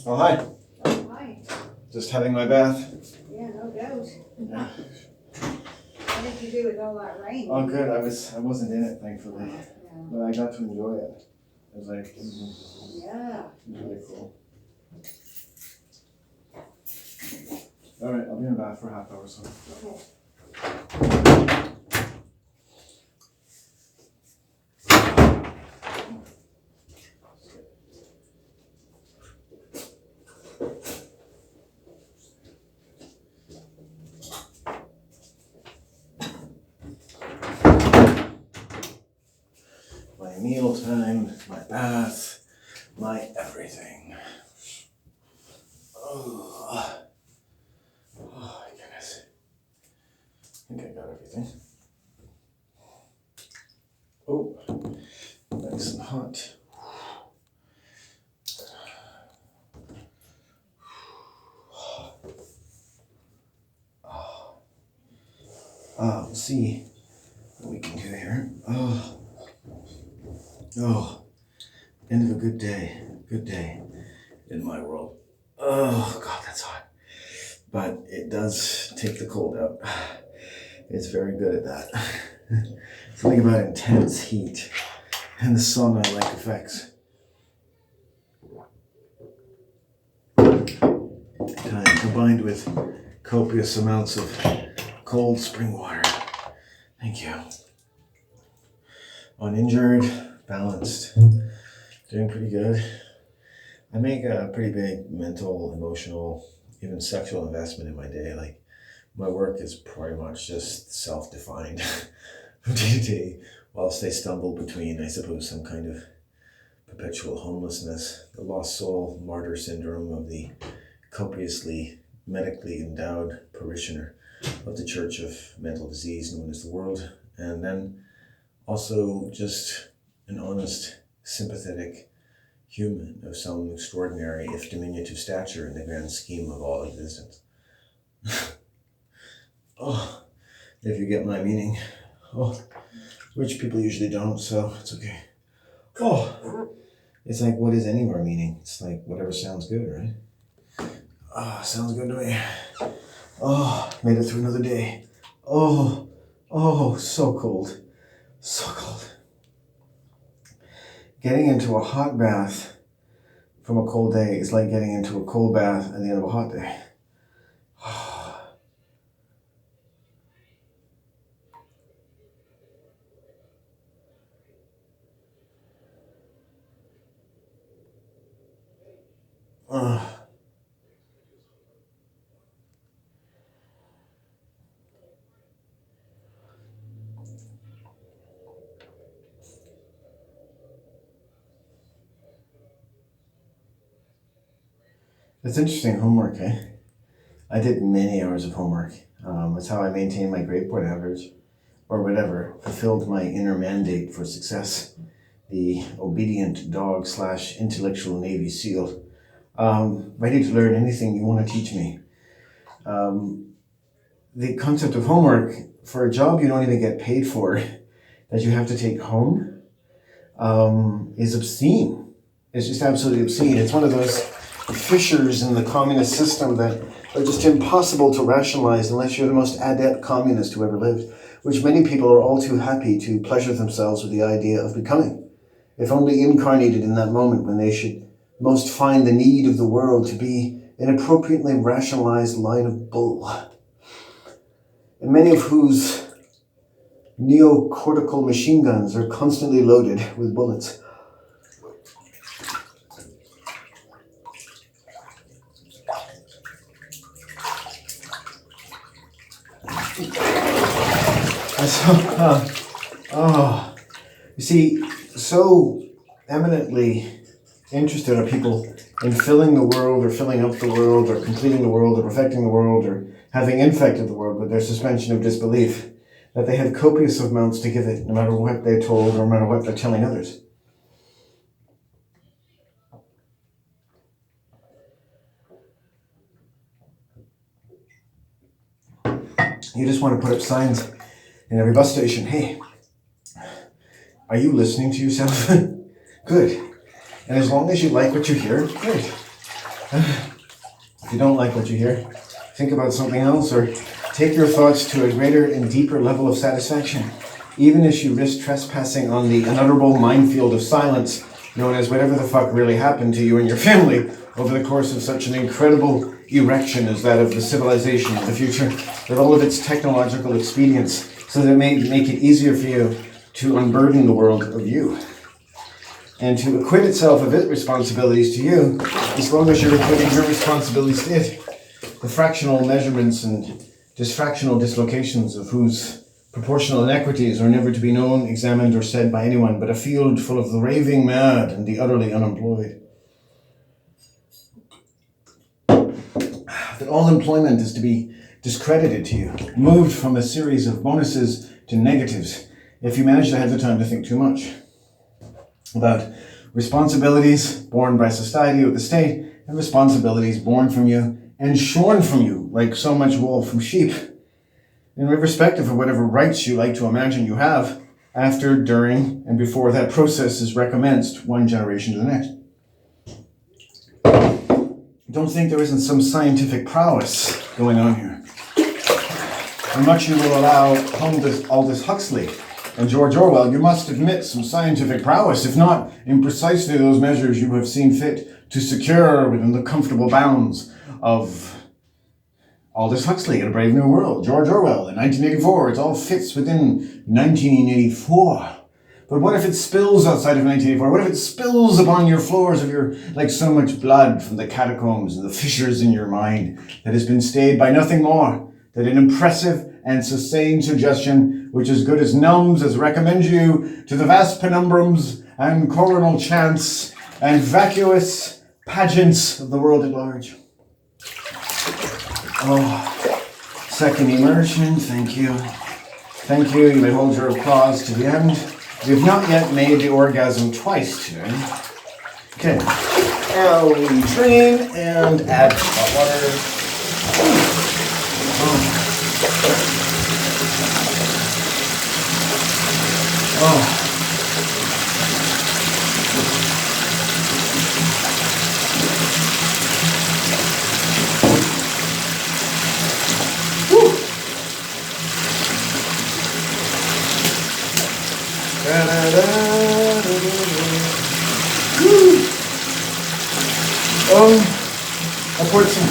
Oh, hi. Oh, hi. Just having my bath. Yeah, no doubt. Yeah. What did you do with all that rain? Oh, good. I wasn't in it, thankfully, Yeah. but I got to enjoy it. It was like, Yeah. really cool. All right, I'll be in the bath for a half hour or so. Okay. My meal time, my bath, my everything. Oh, my goodness. I think I got everything. Oh, nice and hot. We'll see what we can do here. Oh, end of a good day. Good day in my world. Oh, God, that's hot. But it does take the cold out. It's very good at that. Something about intense heat and the sauna-like effects. Combined with copious amounts of cold spring water. Thank you. Uninjured, balanced, doing pretty good. I make a pretty big mental, emotional, even sexual investment in my day. Like, my work is pretty much just self-defined from day to day, whilst I stumble between, I suppose, some kind of perpetual homelessness, the lost soul martyr syndrome of the copiously medically endowed parishioner of the Church of Mental Disease known as the World, and then also just an honest, sympathetic human of some extraordinary, if diminutive stature in the grand scheme of all existence. Oh, if you get my meaning. Oh, which people usually don't, so it's okay. Oh, it's like, what is any of our meaning? It's like whatever sounds good, right? Sounds good to me. Oh, made it through another day. Oh, so cold. So cold. getting into a hot bath from a cold day is like getting into a cold bath at the end of a hot day. It's interesting, homework, eh? I did many hours of homework. That's how I maintained my grade point average, or whatever, fulfilled my inner mandate for success. The obedient dog / intellectual Navy SEAL. Ready to learn anything you want to teach me. The concept of homework for a job you don't even get paid for, that you have to take home, is obscene. It's just absolutely obscene. It's one of those fissures in the communist system that are just impossible to rationalize unless you're the most adept communist who ever lived, which many people are all too happy to pleasure themselves with the idea of becoming, if only incarnated in that moment when they should most find the need of the world to be an appropriately rationalized line of bull, and many of whose neocortical machine guns are constantly loaded with bullets. You see, so eminently interested are people in filling the world or filling up the world or completing the world or perfecting the world or having infected the world with their suspension of disbelief that they have copious amounts to give it, no matter what they're told or no matter what they're telling others. You just want to put up signs in every bus station. Hey, are you listening to yourself? Good. And as long as you like what you hear, great. If you don't like what you hear, think about something else or take your thoughts to a greater and deeper level of satisfaction, even as you risk trespassing on the unutterable minefield of silence known as whatever the fuck really happened to you and your family over the course of such an incredible erection as that of the civilization of the future, with all of its technological expedients, so that it may make it easier for you to unburden the world of you, and to acquit itself of its responsibilities to you, as long as you're acquitting your responsibilities to it. The fractional measurements and dysfractional dislocations of whose proportional inequities are never to be known, examined, or said by anyone but a field full of the raving mad and the utterly unemployed. That all employment is to be discredited to you, moved from a series of bonuses to negatives, if you manage to have the time to think too much. About responsibilities borne by society or the state, and responsibilities borne from you and shorn from you, like so much wool from sheep, irrespective of whatever rights you like to imagine you have, after, during, and before that process is recommenced one generation to the next. Don't think there isn't some scientific prowess going on here. And much you will allow Aldous Huxley and George Orwell, you must admit some scientific prowess, if not in precisely those measures you have seen fit to secure within the comfortable bounds of Aldous Huxley in A Brave New World, George Orwell in 1984. It all fits within 1984. But what if it spills outside of 1984? What if it spills upon your floors of your, like so much blood from the catacombs and the fissures in your mind that has been stayed by nothing more than an impressive and sustained suggestion which as good as numbs as recommends you to the vast penumbrums and coronal chants and vacuous pageants of the world at large. Oh, second immersion, thank you. Thank you, you may hold your applause to the end. We've not yet made the orgasm twice today. Okay, now we drain and add hot water. Oh.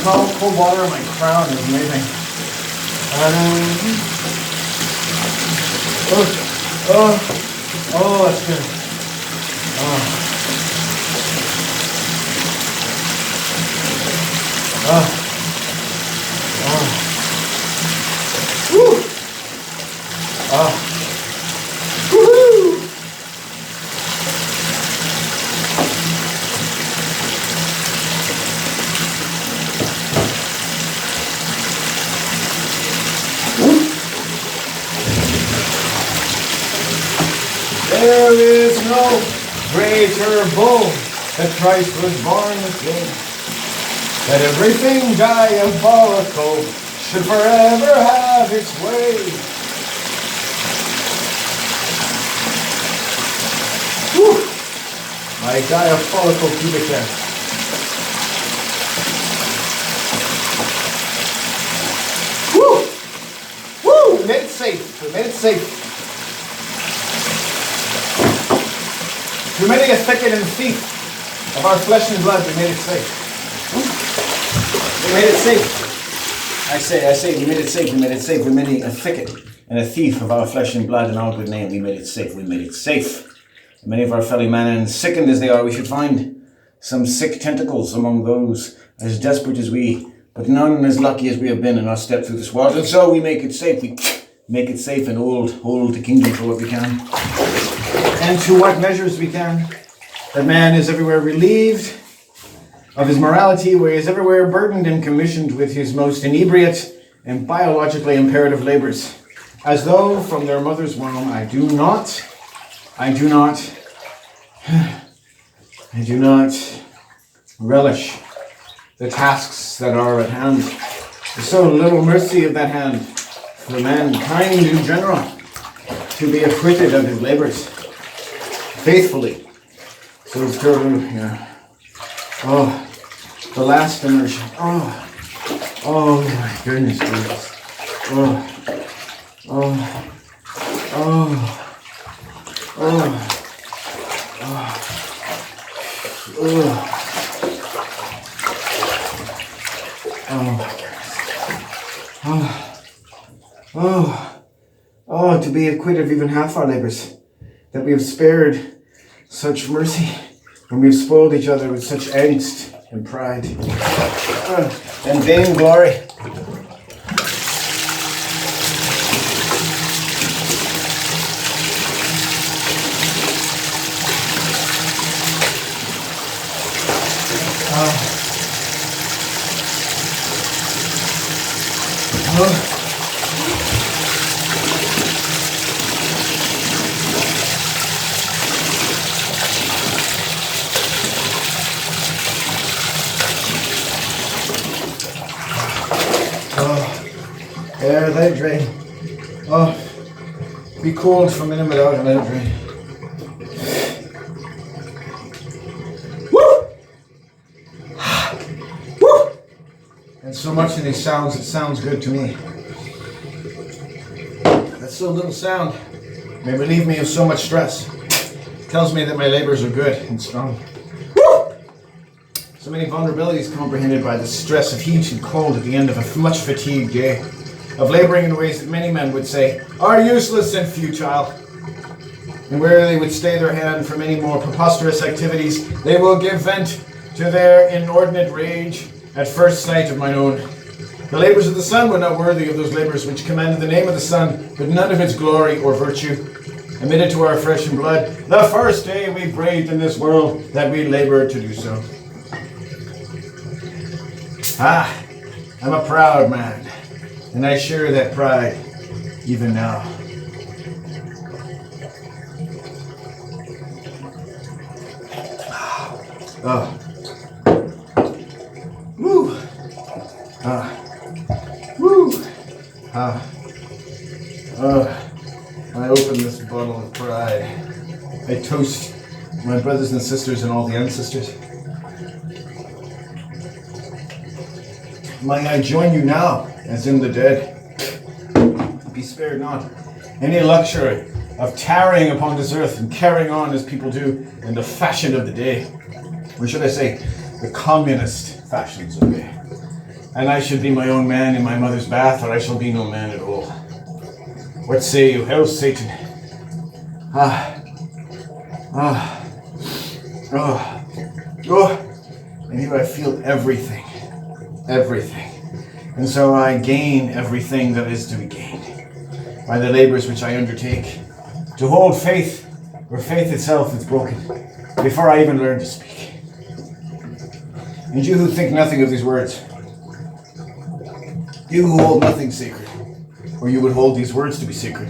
cold water on my crown is amazing. Oh, that's good. Woo! Woohoo! There is no greater bull that Christ was born again, that everything diabolical should forever have its way. Whew. My diabolical pubic hair. Woo! Woo! We made it safe. We made it safe. Through many a thicket and thief of our flesh and blood, we made it safe. We made it safe. I say, we made it safe. We made it safe. Through many a thicket and a thief of our flesh and blood and our good name, we made it safe. We made it safe. And many of our fellow men, sickened as they are, we should find some sick tentacles among those as desperate as we, but none as lucky as we have been in our step through this world. And so we make it safe. We make it safe and hold the kingdom for what we can. And to what measures we can. That man is everywhere relieved of his morality, where he is everywhere burdened and commissioned with his most inebriate and biologically imperative labors, as though from their mother's womb I do not relish the tasks that are at hand. There's so little mercy of that hand for mankind in general to be acquitted of his labors faithfully. So it's terrible, yeah. Oh, the last immersion. Oh my goodness gracious. Oh. Oh, to be acquitted of even half our labors, that we have spared such mercy, when we have spoiled each other with such angst and pride and vain glory. Air, let it drain. Oh, be cold for a minute without and let it drain. Woo! Woo! And so much in these sounds, it sounds good to me. That so little sound may relieve me of so much stress. It tells me that my labors are good and strong. Woo! So many vulnerabilities comprehended by the stress of heat and cold at the end of a much fatigued day. Of laboring in ways that many men would say are useless and futile, and where they would stay their hand from any more preposterous activities, they will give vent to their inordinate rage at first sight of mine own. The labors of the sun were not worthy of those labors which commanded the name of the sun, but none of its glory or virtue. Emitted to our flesh and blood, the first day we breathed in this world, that we labored to do so. I'm a proud man. And I share that pride even now. Woo! Woo! I open this bottle of pride. I toast my brothers and sisters and all the ancestors. May I join you now, as in the dead. Be spared not any luxury of tarrying upon this earth and carrying on as people do in the fashion of the day. Or should I say, the communist fashions of the day. and I should be my own man in my mother's bath, or I shall be no man at all. What say you? Hell, Satan. And here I feel everything. Everything. And so I gain everything that is to be gained by the labors which I undertake to hold faith where faith itself is broken before I even learn to speak. And you who think nothing of these words, you who hold nothing sacred, or you would hold these words to be sacred,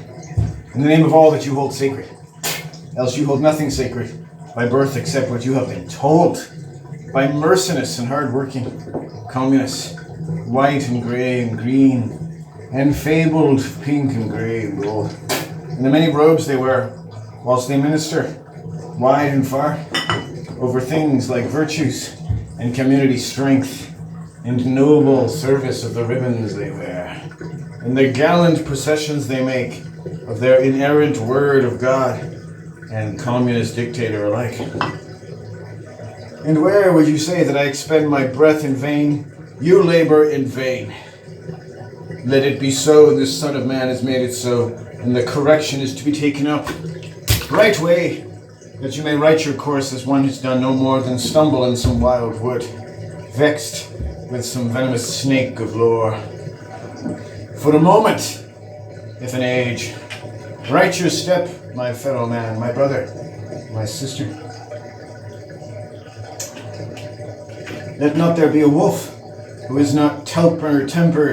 in the name of all that you hold sacred, else you hold nothing sacred by birth except what you have been told by merciless and hard-working communists, white and grey and green, and fabled pink and grey and gold. In the many robes they wear, whilst they minister wide and far over things like virtues and community strength and noble service of the ribbons they wear, and the gallant processions they make of their inerrant word of God and communist dictator alike. And where would you say that I expend my breath in vain? You labor in vain. Let it be so. This Son of Man has made it so, and the correction is to be taken up right way, that you may right your course as one who's done no more than stumble in some wild wood, vexed with some venomous snake of lore. For a moment, if an age, right your step, my fellow man, my brother, my sister. Let not there be a wolf who is not tempered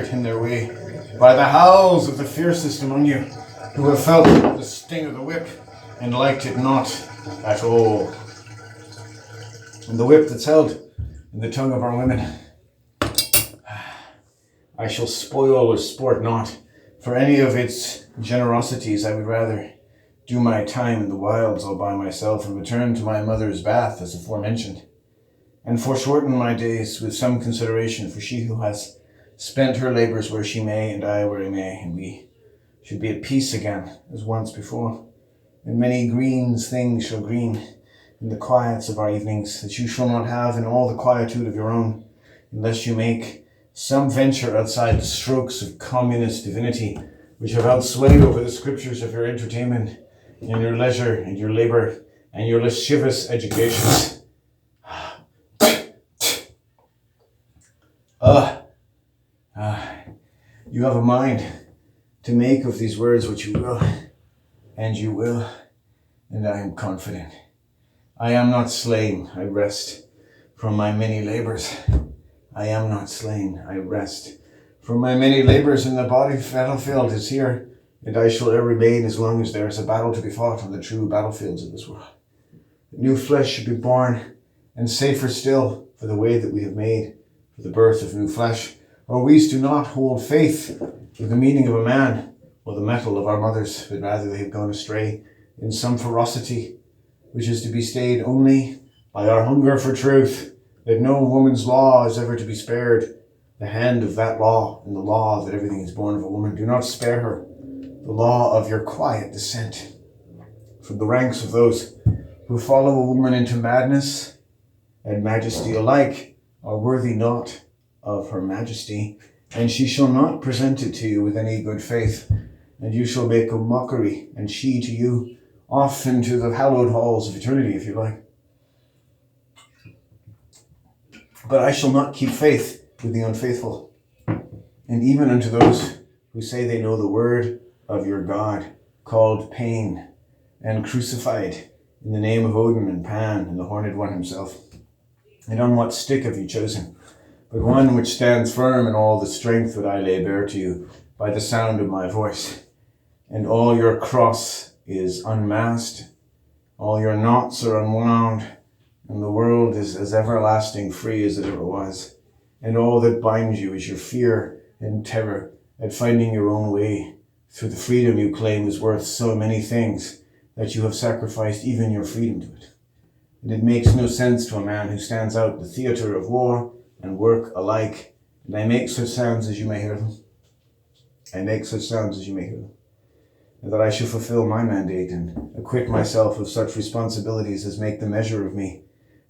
in their way by the howls of the fiercest among you, who have felt the sting of the whip and liked it not at all. And the whip that's held in the tongue of our women, I shall spoil or sport not. For any of its generosities, I would rather do my time in the wilds all by myself and return to my mother's bath as aforementioned, and foreshorten my days with some consideration for she who has spent her labors where she may, and I where I may, and we should be at peace again as once before. And many greens things shall green in the quiets of our evenings, that you shall not have in all the quietude of your own, unless you make some venture outside the strokes of communist divinity, which have held sway over the scriptures of your entertainment, and your leisure, and your labor, and your lascivious educations. You have a mind to make of these words what you will, and you will, and I am confident. I am not slain, I rest from my many labors. I am not slain, I rest from my many labors, and the battlefield is here, and I shall ever remain as long as there is a battle to be fought on the true battlefields of this world. New flesh should be born, and safer still for the way that we have made for the birth of new flesh. Or we do not hold faith with the meaning of a man or the metal of our mothers, but rather they have gone astray in some ferocity, which is to be stayed only by our hunger for truth, that no woman's law is ever to be spared. The hand of that law, and the law that everything is born of a woman, do not spare her. The law of your quiet descent from the ranks of those who follow a woman into madness and majesty alike are worthy not of her majesty, and she shall not present it to you with any good faith, and you shall make a mockery, and she to you, off into the hallowed halls of eternity, if you like. But I shall not keep faith with the unfaithful, and even unto those who say they know the word of your God, called pain, and crucified in the name of Odin and Pan and the Horned One himself. And on what stick have you chosen? But one which stands firm in all the strength that I lay bare to you by the sound of my voice. And all your cross is unmasked, all your knots are unwound, and the world is as everlasting free as it ever was. And all that binds you is your fear and terror at finding your own way through the freedom you claim is worth so many things that you have sacrificed even your freedom to it. And it makes no sense to a man who stands out the theatre of war and work alike. And I make such sounds as you may hear them. I make such sounds as you may hear them. And that I shall fulfill my mandate and acquit myself of such responsibilities as make the measure of me,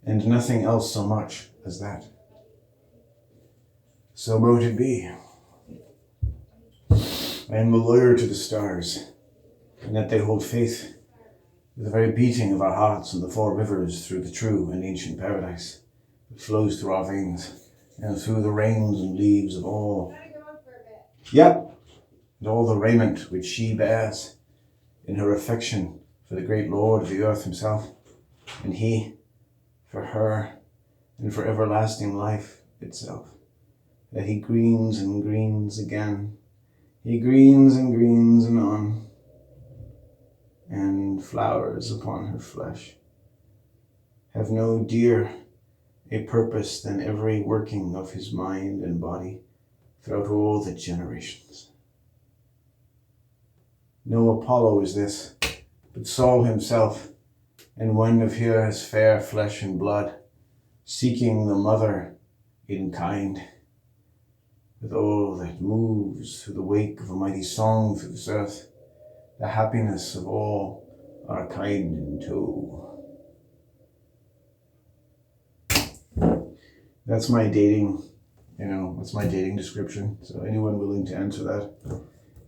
and nothing else so much as that. So mote it be. I am a lawyer to the stars, and that they hold faith with the very beating of our hearts and the four rivers through the true and ancient paradise that flows through our veins and through the rains and leaves of all. Yep, and all the raiment which she bears in her affection for the great Lord of the earth himself, and he for her and for everlasting life itself, that he greens and greens again. He greens and greens anon, and flowers upon her flesh have no dearer a purpose than every working of his mind and body throughout all the generations. No Apollo is this, but Sol himself, and one of here his fair flesh and blood, seeking the mother in kind, with all that moves through the wake of a mighty song through this earth, the happiness of all our kind in tow. That's my dating, that's my dating description. So anyone willing to answer that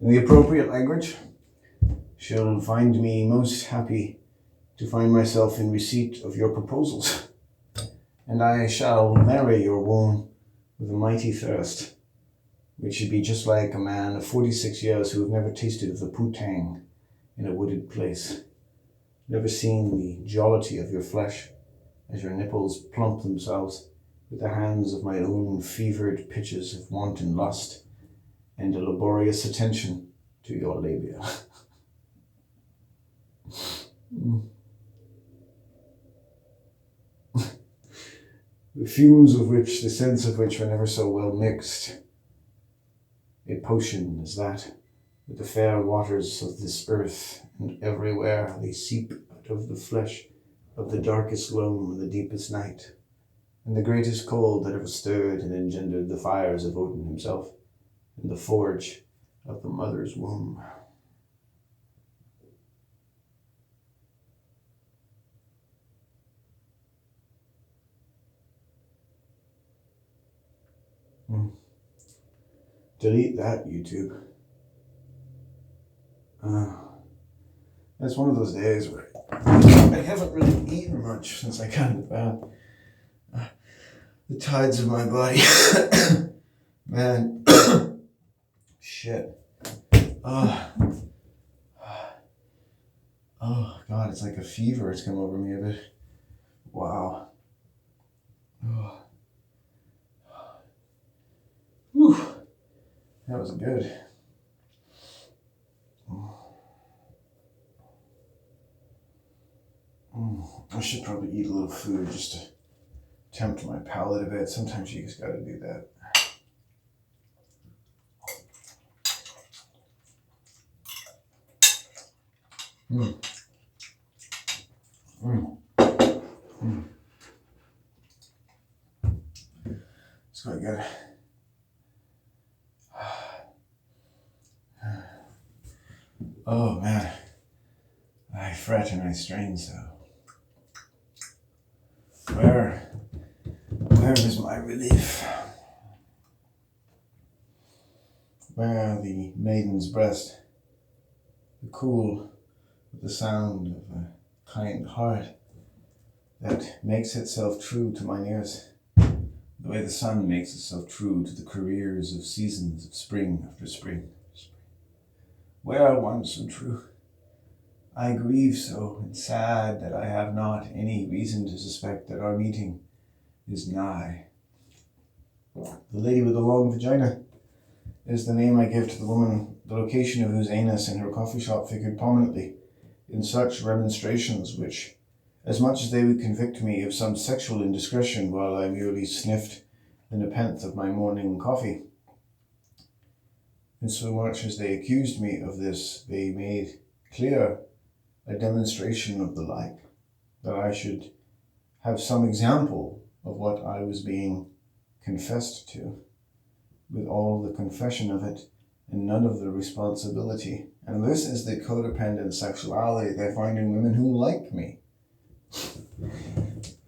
in the appropriate language shall find me most happy to find myself in receipt of your proposals. And I shall marry your womb with a mighty thirst, which should be just like a man of 46 years who have never tasted of the putang in a wooded place, never seen the jollity of your flesh as your nipples plump themselves with the hands of my own fevered pitches of wanton lust and a laborious attention to your labia. The fumes of which, the scents of which are never so well mixed. A potion is that, with the fair waters of this earth, and everywhere they seep out of the flesh of the darkest loam and the deepest night, and the greatest cold that ever stirred and engendered the fires of Odin himself, in the forge of the mother's womb. Delete that, YouTube. That's one of those days where I haven't really eaten much since I got into bed. The tides of my body. Man. Shit. Oh, God, it's like a fever. It's come over me a bit. Wow. Oh. Whew. That was good. I should probably eat a little food just to tempt my palate a bit. Sometimes you just gotta do that. It's quite good. Oh man, I fret and I strain so. Where is my relief? Where the maiden's breast, the cool of the sound of a kind heart that makes itself true to mine ears, the way the sun makes itself true to the careers of seasons of spring after spring. Where once so true, I grieve so and sad that I have not any reason to suspect that our meeting is nigh. The lady with the long vagina is the name I give to the woman, the location of whose anus in her coffee shop figured prominently in such remonstrations which, as much as they would convict me of some sexual indiscretion while I merely sniffed the nepenthe of my morning coffee, and so much as they accused me of this, they made clear a demonstration of the like, that I should have some example of what I was being confessed to, with all the confession of it and none of the responsibility. And this is the codependent sexuality they find in women who like me.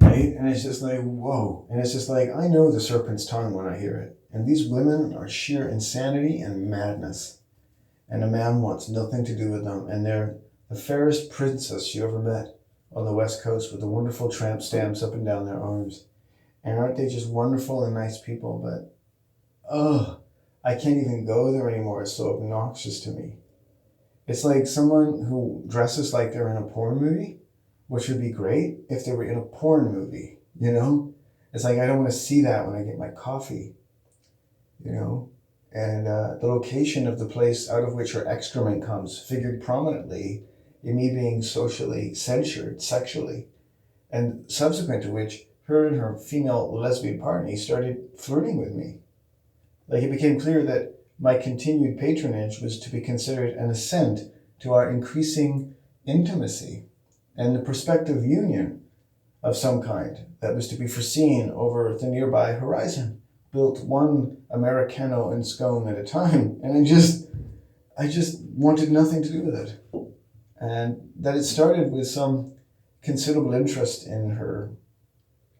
Right? And it's just like, whoa. And it's just like, I know the serpent's tongue when I hear it. And these women are sheer insanity and madness. And a man wants nothing to do with them. And they're the fairest princess you ever met on the West Coast with the wonderful tramp stamps up and down their arms. And aren't they just wonderful and nice people? But, I can't even go there anymore. It's so obnoxious to me. It's like someone who dresses like they're in a porn movie, which would be great if they were in a porn movie, you know? It's like I don't want to see that when I get my coffee, you know? And the location of the place out of which her excrement comes figured prominently in me being socially censured sexually. And subsequent to which, her and her female lesbian partner started flirting with me. Like, it became clear that my continued patronage was to be considered an assent to our increasing intimacy and the prospective union of some kind that was to be foreseen over the nearby horizon, built one Americano and scone at a time. And I just wanted nothing to do with it. And that it started with some considerable interest in her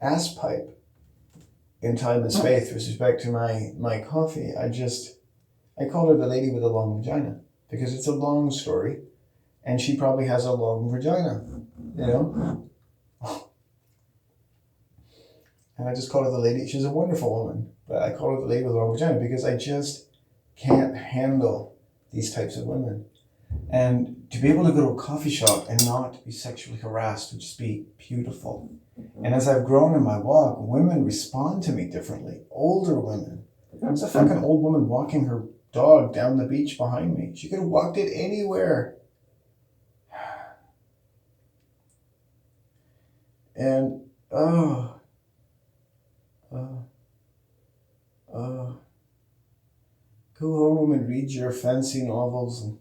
ass pipe in time and space with respect to my coffee. I called her the lady with a long vagina because it's a long story and she probably has a long vagina, you know? And I just called her the lady. She's a wonderful woman, but I call her the lady with a long vagina because I just can't handle these types of women. And to be able to go to a coffee shop and not be sexually harassed would just be beautiful. And as I've grown in my walk, women respond to me differently. Older women. There's a fucking old woman walking her dog down the beach behind me. She could have walked it anywhere. And, go home and read your fancy novels and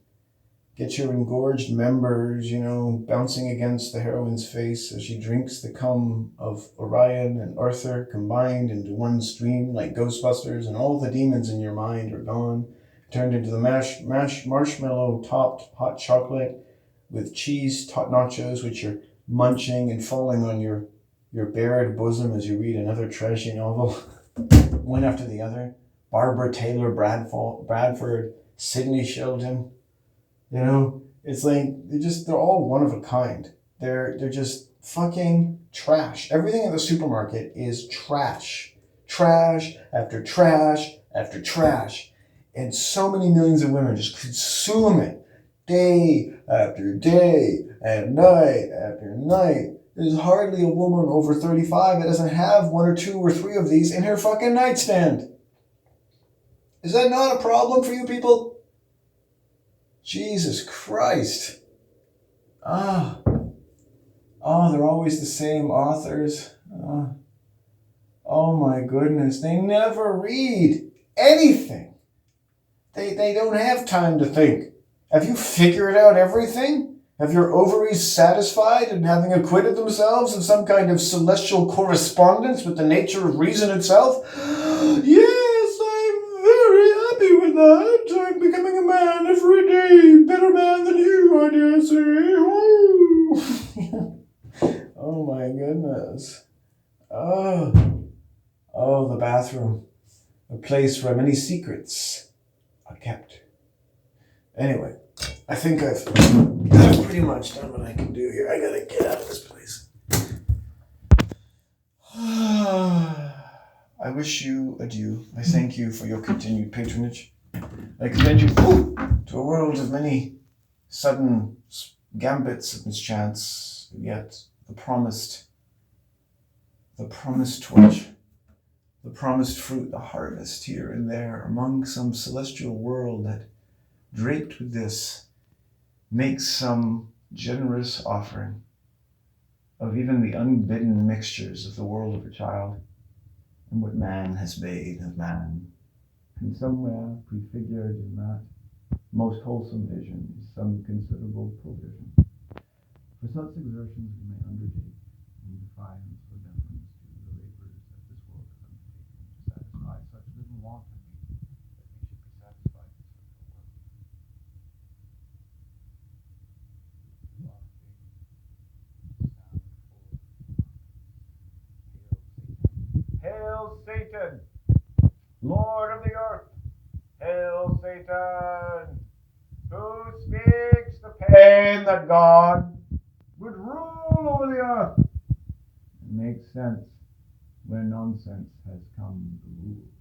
get your engorged members, you know, bouncing against the heroine's face as she drinks the cum of Orion and Arthur combined into one stream like Ghostbusters, and all the demons in your mind are gone, turned into the marshmallow-topped hot chocolate with cheese nachos, which you're munching and falling on your bared bosom as you read another trashy novel, one after the other. Barbara Taylor Bradford, Sidney Sheldon. You know, it's like they're all one of a kind. They're just fucking trash. Everything in the supermarket is trash. Trash after trash after trash. And so many millions of women just consume it day after day and night after night. There's hardly a woman over 35 that doesn't have one or two or three of these in her fucking nightstand. Is that not a problem for you people? Jesus Christ. They're always the same authors. Oh my goodness. They never read anything. They don't have time to think. Have you figured out everything? Have your ovaries satisfied in having acquitted themselves of some kind of celestial correspondence with the nature of reason itself? Yes, I'm very happy with that. I'm becoming a man every day. Better man than you, I dare say. Oh my goodness. Oh, the bathroom. A place where many secrets are kept. Anyway, I think I've pretty much done what I can do here. I gotta get out of this place. I wish you adieu. I thank you for your continued patronage. I commend you to a world of many sudden gambits of mischance, yet the promised torch, the promised fruit, the harvest here and there among some celestial world that, draped with this, makes some generous offering of even the unbidden mixtures of the world of a child and what man has made of man. And somewhere prefigured in that most wholesome vision is some considerable provision. For such exertions we may undertake in defiance or deference to the labors that this world has undertaken to satisfy such little want of me that we should be satisfied with such a world. Hail Satan! Lord of the earth, hail Satan, who speaks the pain that God would rule over the earth and make sense where nonsense has come to rule.